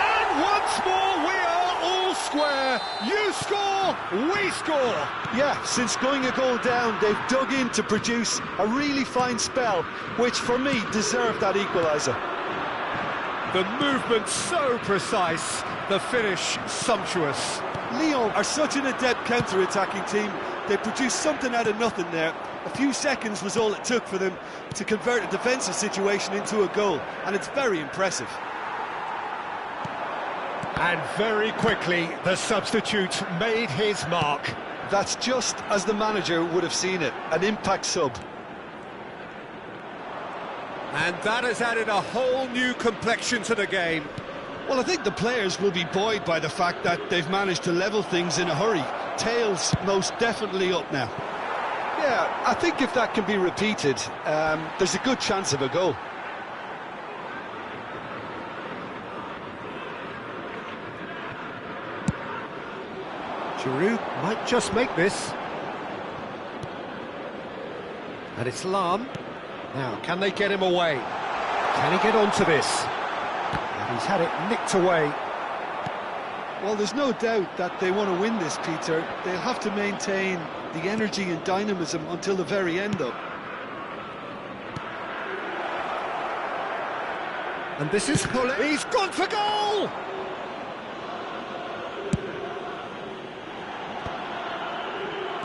A: And once more we are all square. You score, we score.
B: Yeah, since going a goal down, they've dug in to produce a really fine spell, which for me deserved that equaliser.
A: The movement so precise, the finish sumptuous.
B: Lyon are such an adept counter-attacking team. They produced something out of nothing there. A few seconds was all it took for them to convert a defensive situation into a goal, and it's very impressive.
A: And very quickly, the substitute made his mark.
B: That's just as the manager would have seen it, an impact sub.
A: And that has added a whole new complexion to the game.
B: Well, I think the players will be buoyed by the fact that they've managed to level things in a hurry. Tails most definitely up now. Yeah, I think if that can be repeated, there's a good chance of a goal.
A: Giroud might just make this. And it's Lam. Now, can they get him away? Can he get onto this? And he's had it nicked away.
B: Well, there's no doubt that they want to win this, Peter. They'll have to maintain the energy and dynamism until the very end, though.
A: And this is Hullet. He's gone for goal!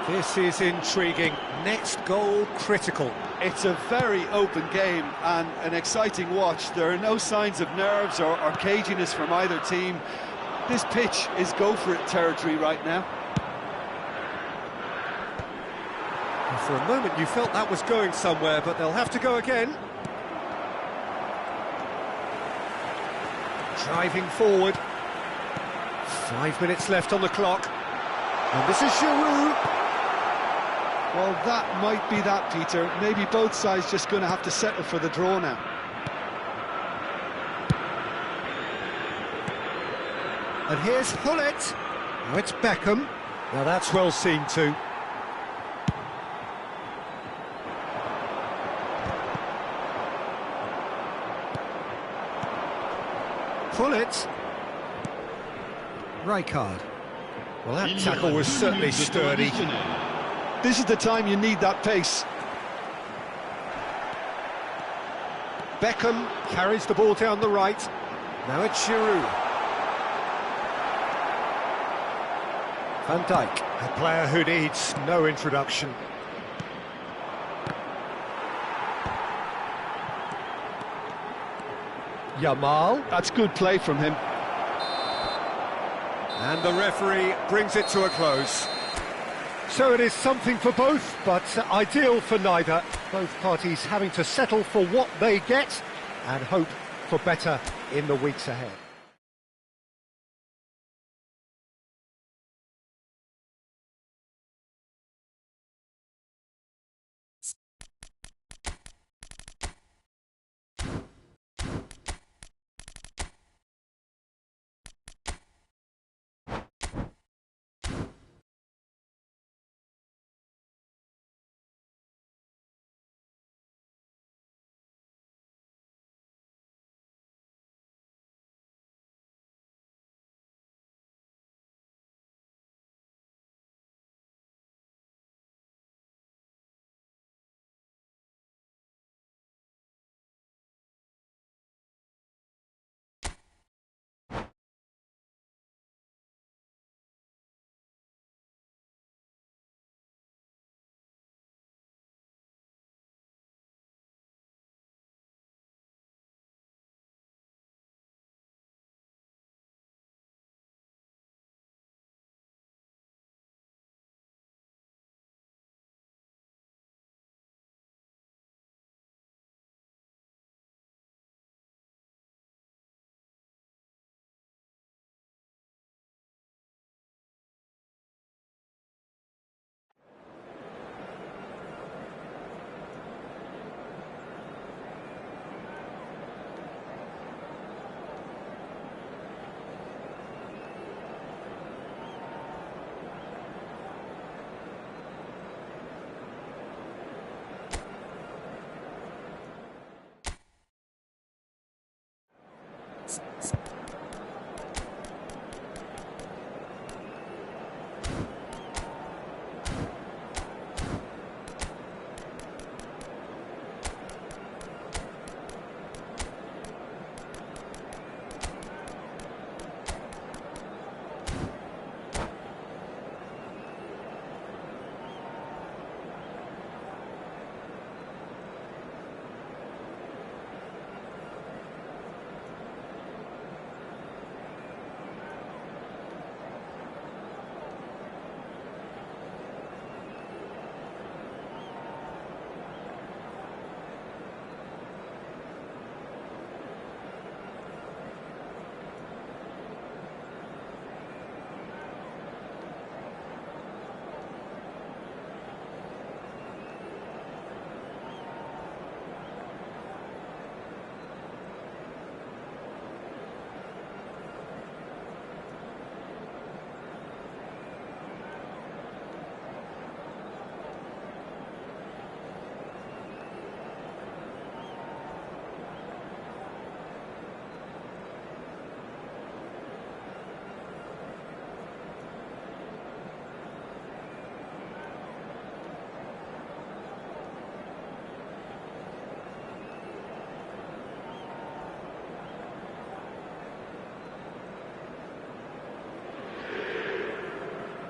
A: This is intriguing. Next goal critical.
B: It's a very open game and an exciting watch. There are no signs of nerves or caginess from either team. This pitch is go-for-it territory right now.
A: And for a moment you felt that was going somewhere, but they'll have to go again. Driving forward. 5 minutes left on the clock. And this is Giroud.
B: Well, that might be that, Peter. Maybe both sides just going to have to settle for the draw now.
A: And here's Hullet. Now it's Beckham. Now that's well seen too. Hullet. Rijkaard. Well, that tackle was certainly sturdy.
B: This is the time you need that pace.
A: Beckham carries the ball down the right. Now it's Giroud. Van Dijk, a player who needs no introduction. Yamal.
B: That's good play from him.
A: And the referee brings it to a close. So it is something for both, but ideal for neither. Both parties having to settle for what they get and hope for better in the weeks ahead.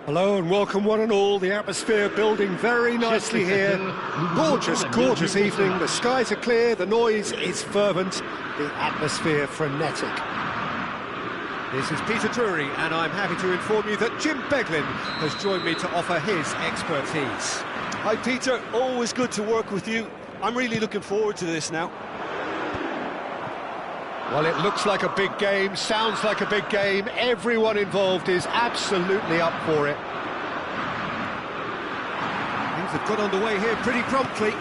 A: Hello and welcome one and all. The atmosphere building very nicely here. Gorgeous, gorgeous evening. The skies are clear, the noise is fervent, the atmosphere frenetic. This is Peter Drury and I'm happy to inform you that Jim Beglin has joined me to offer his expertise.
B: Hi Peter, always good to work with you. I'm really looking forward to this now.
A: Well, it looks like a big game, sounds like a big game. Everyone involved is absolutely up for it. Things have got underway here pretty promptly.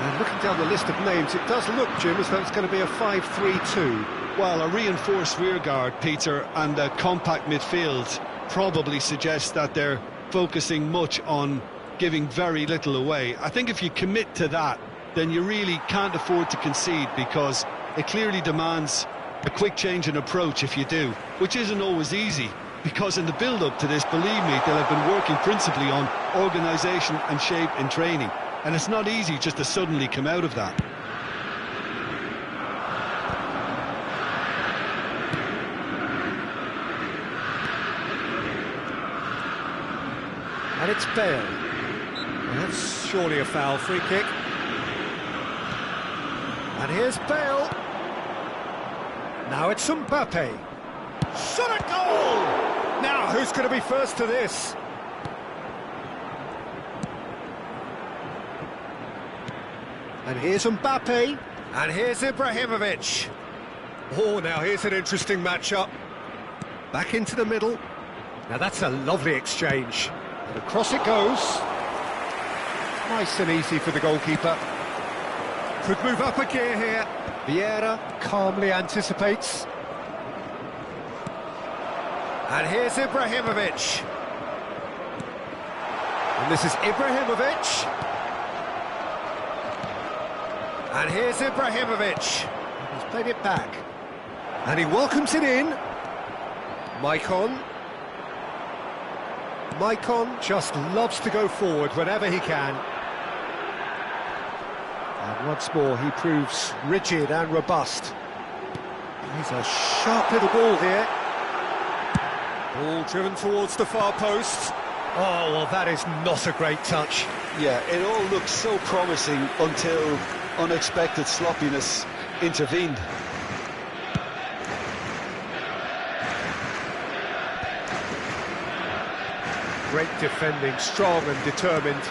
A: And looking down the list of names, it does look, Jim, as though it's going to be a 5-3-2.
B: Well, a reinforced rearguard, Peter, and a compact midfield probably suggests that they're focusing much on giving very little away. I think if you commit to that, then you really can't afford to concede, because it clearly demands a quick change in approach if you do, which isn't always easy, because in the build-up to this, believe me, they'll have been working principally on organisation and shape in training, and it's not easy just to suddenly come out of that.
A: And it's Bale. And that's surely a foul, free kick. And here's Bale. Now it's Mbappe. Shot at goal! Now, who's going to be first to this? And here's Mbappe. And here's Ibrahimovic. Oh, now here's an interesting matchup. Back into the middle. Now that's a lovely exchange. And across it goes. Nice and easy for the goalkeeper. Could move up a gear here. Vieira calmly anticipates. And here's Ibrahimovic. And this is Ibrahimovic. And here's Ibrahimovic. He's played it back. And he welcomes it in. Maicon. Maicon just loves to go forward whenever he can. And once more, he proves rigid and robust. He's a sharp little ball here. Ball driven towards the far post. Oh, well, that is not a great touch.
B: Yeah, it all looked so promising until unexpected sloppiness intervened.
A: Great defending, strong and determined.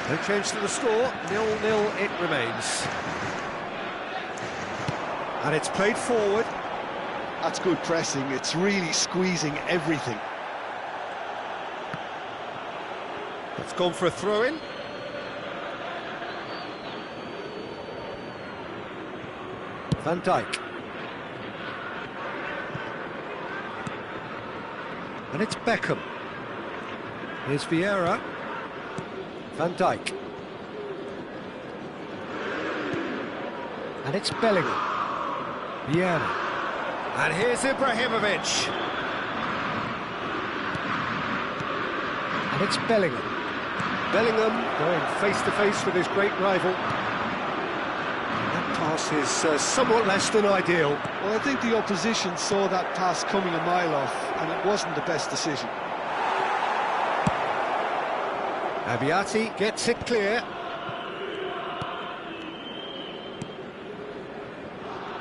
A: No change to the score, 0-0 it remains. And it's played forward.
B: That's good pressing, it's really squeezing everything.
A: It's gone for a throw-in. Van Dijk. And it's Beckham. Here's Vieira. Van Dijk. And it's Bellingham. Vieira. And here's Ibrahimovic. And it's Bellingham. Bellingham going face-to-face with his great rival. That pass is somewhat less than ideal.
B: Well, I think the opposition saw that pass coming a mile off, and it wasn't the best decision.
A: Abiati gets it clear.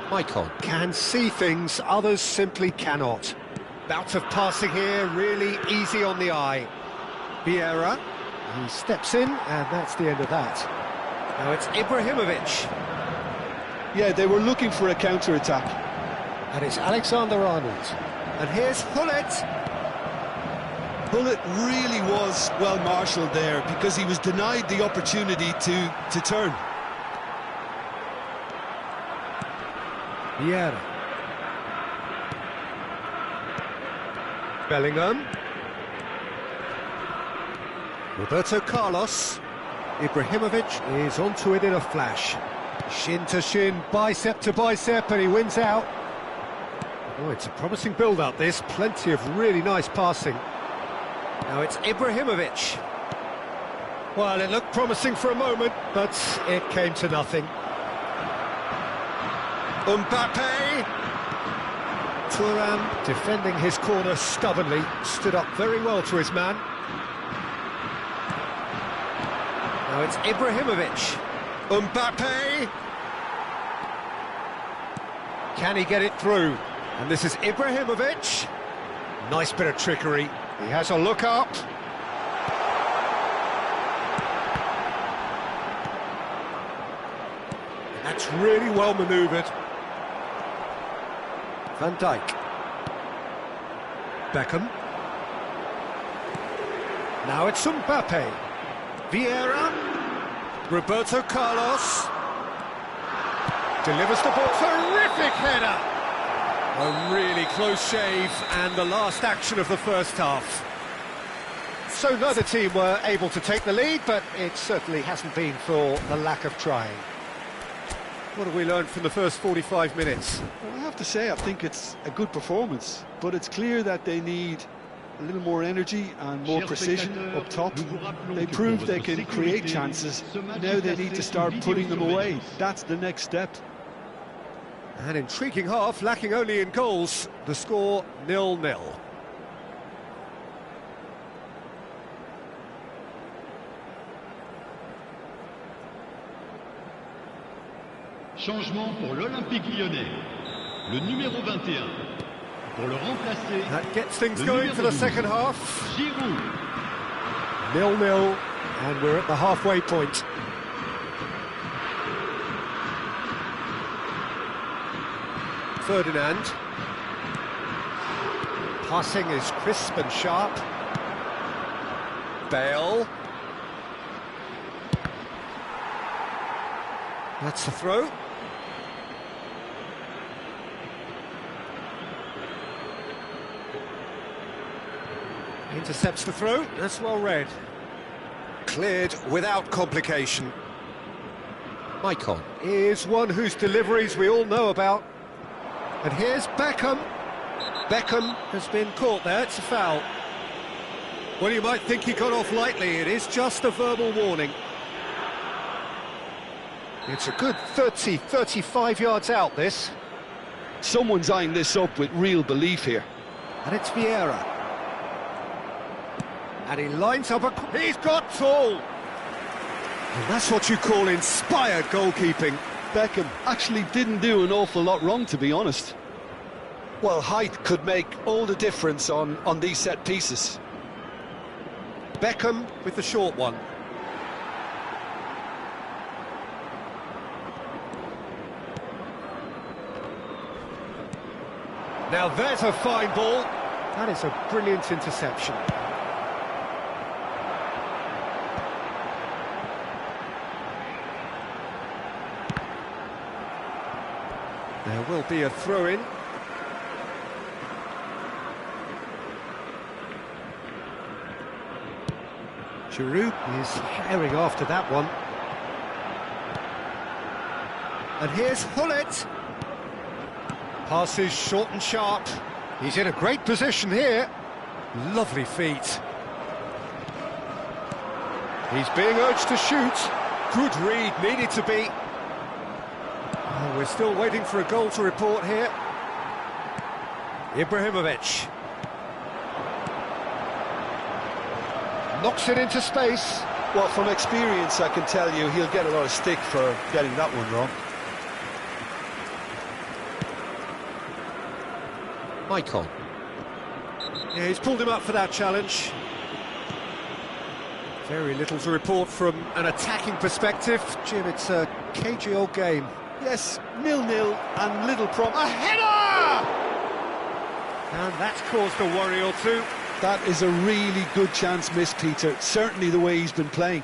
A: Maicon can see things others simply cannot. Bout of passing here, really easy on the eye. Vieira, he steps in, and that's the end of that. Now it's Ibrahimovic.
B: Yeah, they were looking for a counter-attack.
A: And it's Alexander-Arnold. And here's Hullet.
B: Hullet really was well marshalled there, because he was denied the opportunity to turn.
A: Vieira. Bellingham. Roberto Carlos. Ibrahimovic is onto it in a flash. Shin to shin, bicep to bicep, and he wins out. Oh, it's a promising build-up, this. Plenty of really nice passing. Now it's Ibrahimovic. Well, it looked promising for a moment, but it came to nothing. Mbappe. Thuram defending his corner stubbornly, stood up very well to his man. Now it's Ibrahimovic. Mbappe. Can he get it through? And this is Ibrahimovic. Nice bit of trickery. He has a look up. That's really well manoeuvred. Van Dijk. Beckham. Now it's Mbappe. Vieira. Roberto Carlos. Delivers the ball. Terrific header! A really close shave, and the last action of the first half. So neither team were able to take the lead, but it certainly hasn't been for the lack of trying. What have we learned from the first 45 minutes?
B: Well, I have to say, I think it's a good performance, but it's clear that they need a little more energy and more precision up top. They proved they can create chances. Now they need to start putting them away. That's the next step.
A: An intriguing half, lacking only in goals. The score 0-0.
C: Changement pour l'Olympique Lyonnais. Le numéro 21. Pour le remplacer.
A: That gets things going for the second half.
C: Giroud.
A: 0-0, and we're at the halfway point. Ferdinand. Passing is crisp and sharp. Bale. That's the throw. Intercepts the throw. That's well read. Cleared without complication. Maicon is one whose deliveries we all know about. And here's Beckham. Beckham has been caught there, it's a foul. Well, you might think he got off lightly, it is just a verbal warning. It's a good 30, 35 yards out, this.
B: Someone's eyeing this up with real belief here.
A: And it's Vieira. And he lines up a... He's got tall! And that's what you call inspired goalkeeping.
B: Beckham actually didn't do an awful lot wrong, to be honest. Well, height could make all the difference on these set pieces.
A: Beckham with the short one. Now there's a fine ball. That is a brilliant interception. There will be a throw-in. Giroud is herring after that one. And here's Hullet. Passes short and sharp. He's in a great position here. Lovely feet. He's being urged to shoot. Good read, needed to be. Oh, we're still waiting for a goal to report here. Ibrahimovic. Knocks it into space.
B: Well, from experience, I can tell you he'll get a lot of stick for getting that one wrong.
A: Maicon. Yeah, he's pulled him up for that challenge. Very little to report from an attacking perspective. Jim, it's a cagey old game.
B: Yes, 0-0 and little
A: A header! And that's caused a worry or two.
B: That is a really good chance missed, Peter. Certainly the way he's been playing.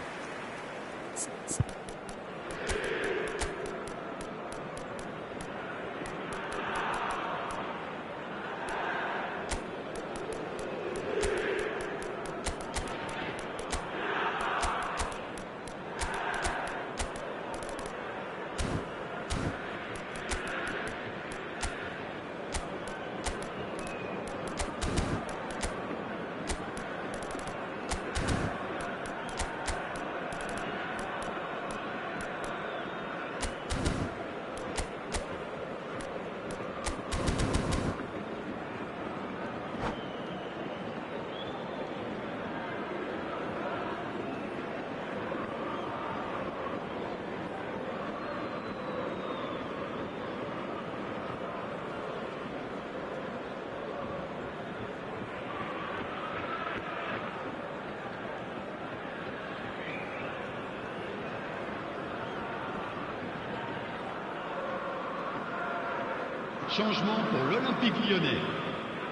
C: Changement pour l'Olympique Lyonnais.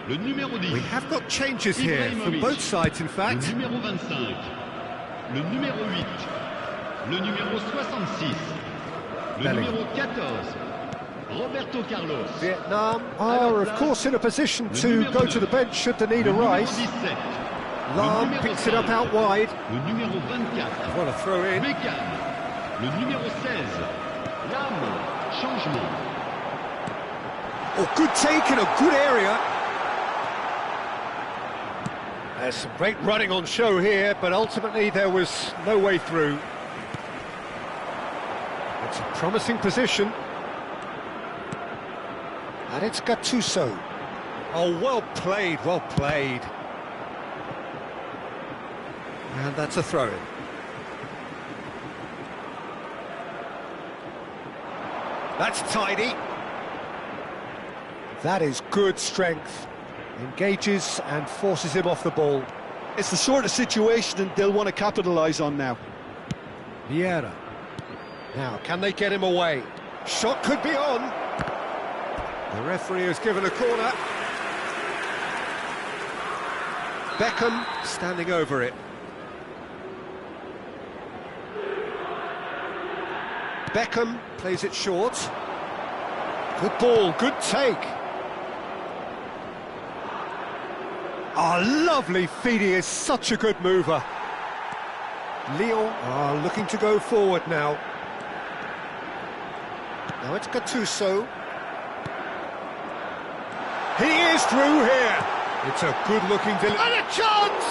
C: Le numéro 10.
A: We have got changes here from both sides, in fact.
C: Le numéro 25. Le numéro 8. Le numéro 66. Le numéro 14. Roberto Carlos.
A: Vietnam are, of course, in a position to go to the bench should the need arise. Lam picks it up out wide.
C: Le numéro 24.
A: What a throw in.
C: Beckham. Le numéro 16. Lam. Changement.
A: Oh, good take in a good area. There's some great running on show here, but ultimately there was no way through. It's a promising position. And it's Gattuso. Oh, well played, well played. And that's a throw-in. That's tidy. That is good strength. Engages and forces him off the ball.
B: It's the sort of situation they'll want to capitalise on now.
A: Vieira. Now, can they get him away? Shot could be on. The referee has given a corner. Beckham standing over it. Beckham plays it short. Good ball, good take. Oh, lovely feed, he is such a good mover. Lyon are looking to go forward now. Now it's Gattuso. He is through here. It's a good-looking delivery. And a chance!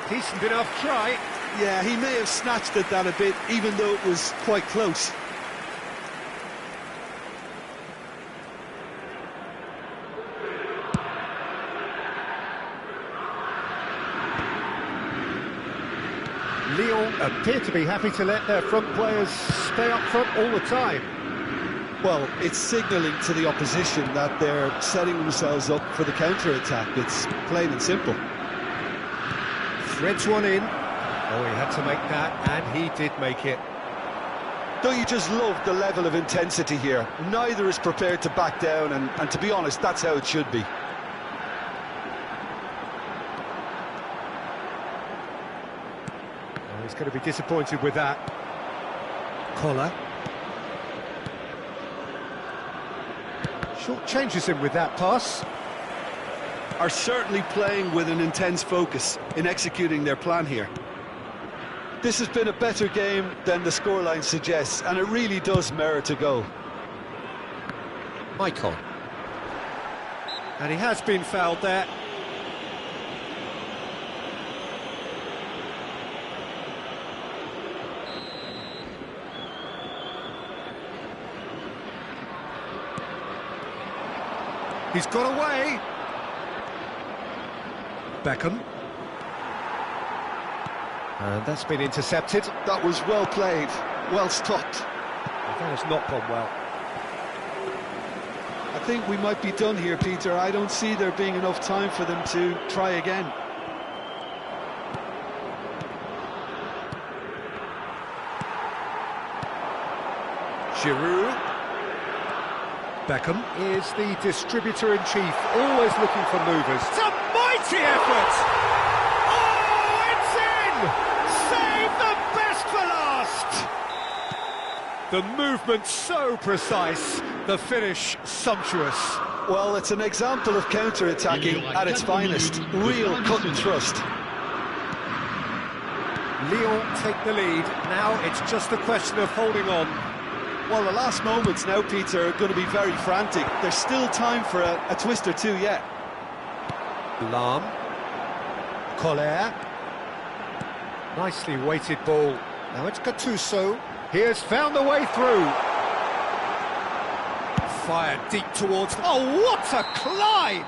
A: Decent enough try.
B: Yeah, he may have snatched at that a bit, even though it was quite close.
A: Lyon appear to be happy to let their front players stay up front all the time.
B: Well, it's signalling to the opposition that they're setting themselves up for the counter-attack. It's plain and simple.
A: Threads one in. Oh, he had to make that, and he did make it.
B: Don't you just love the level of intensity here? Neither is prepared to back down, and to be honest, that's how it should be.
A: He's going to be disappointed with that. Collar. Short changes him with that pass.
B: Are certainly playing with an intense focus in executing their plan here. This has been a better game than the scoreline suggests, and it really does merit a goal.
A: Maicon. And he has been fouled there. He's got away. Beckham. And that's been intercepted.
B: That was well played, well stopped.
A: That has not gone well.
B: I think we might be done here, Peter. I don't see there being enough time for them to try again.
A: Giroud. Beckham is the distributor-in-chief, always looking for movers. It's a mighty effort! Oh, it's in! Save the best for last! The movement so precise, the finish sumptuous.
B: Well, it's an example of counter-attacking at its finest. Real cut and thrust.
A: Lyon take the lead. Now it's just a question of holding on.
B: Well, the last moments now, Peter, are going to be very frantic. There's still time for a twist or two yet.
A: Lam. Collar. Nicely weighted ball. Now it's Gattuso. He has found a way through. Fired deep towards... Oh, what a climb!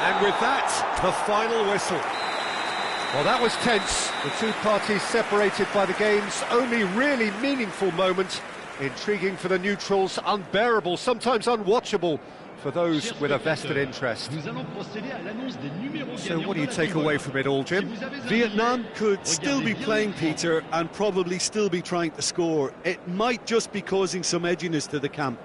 A: And with that, the final whistle. Well, that was tense. The two parties separated by the game's only really meaningful moment. Intriguing for the neutrals, unbearable, sometimes unwatchable for those with a vested interest. So what do you take away from it all, Jim?
B: Vietnam could still be playing, Peter, and probably still be trying to score. It might just be causing some edginess to the camp.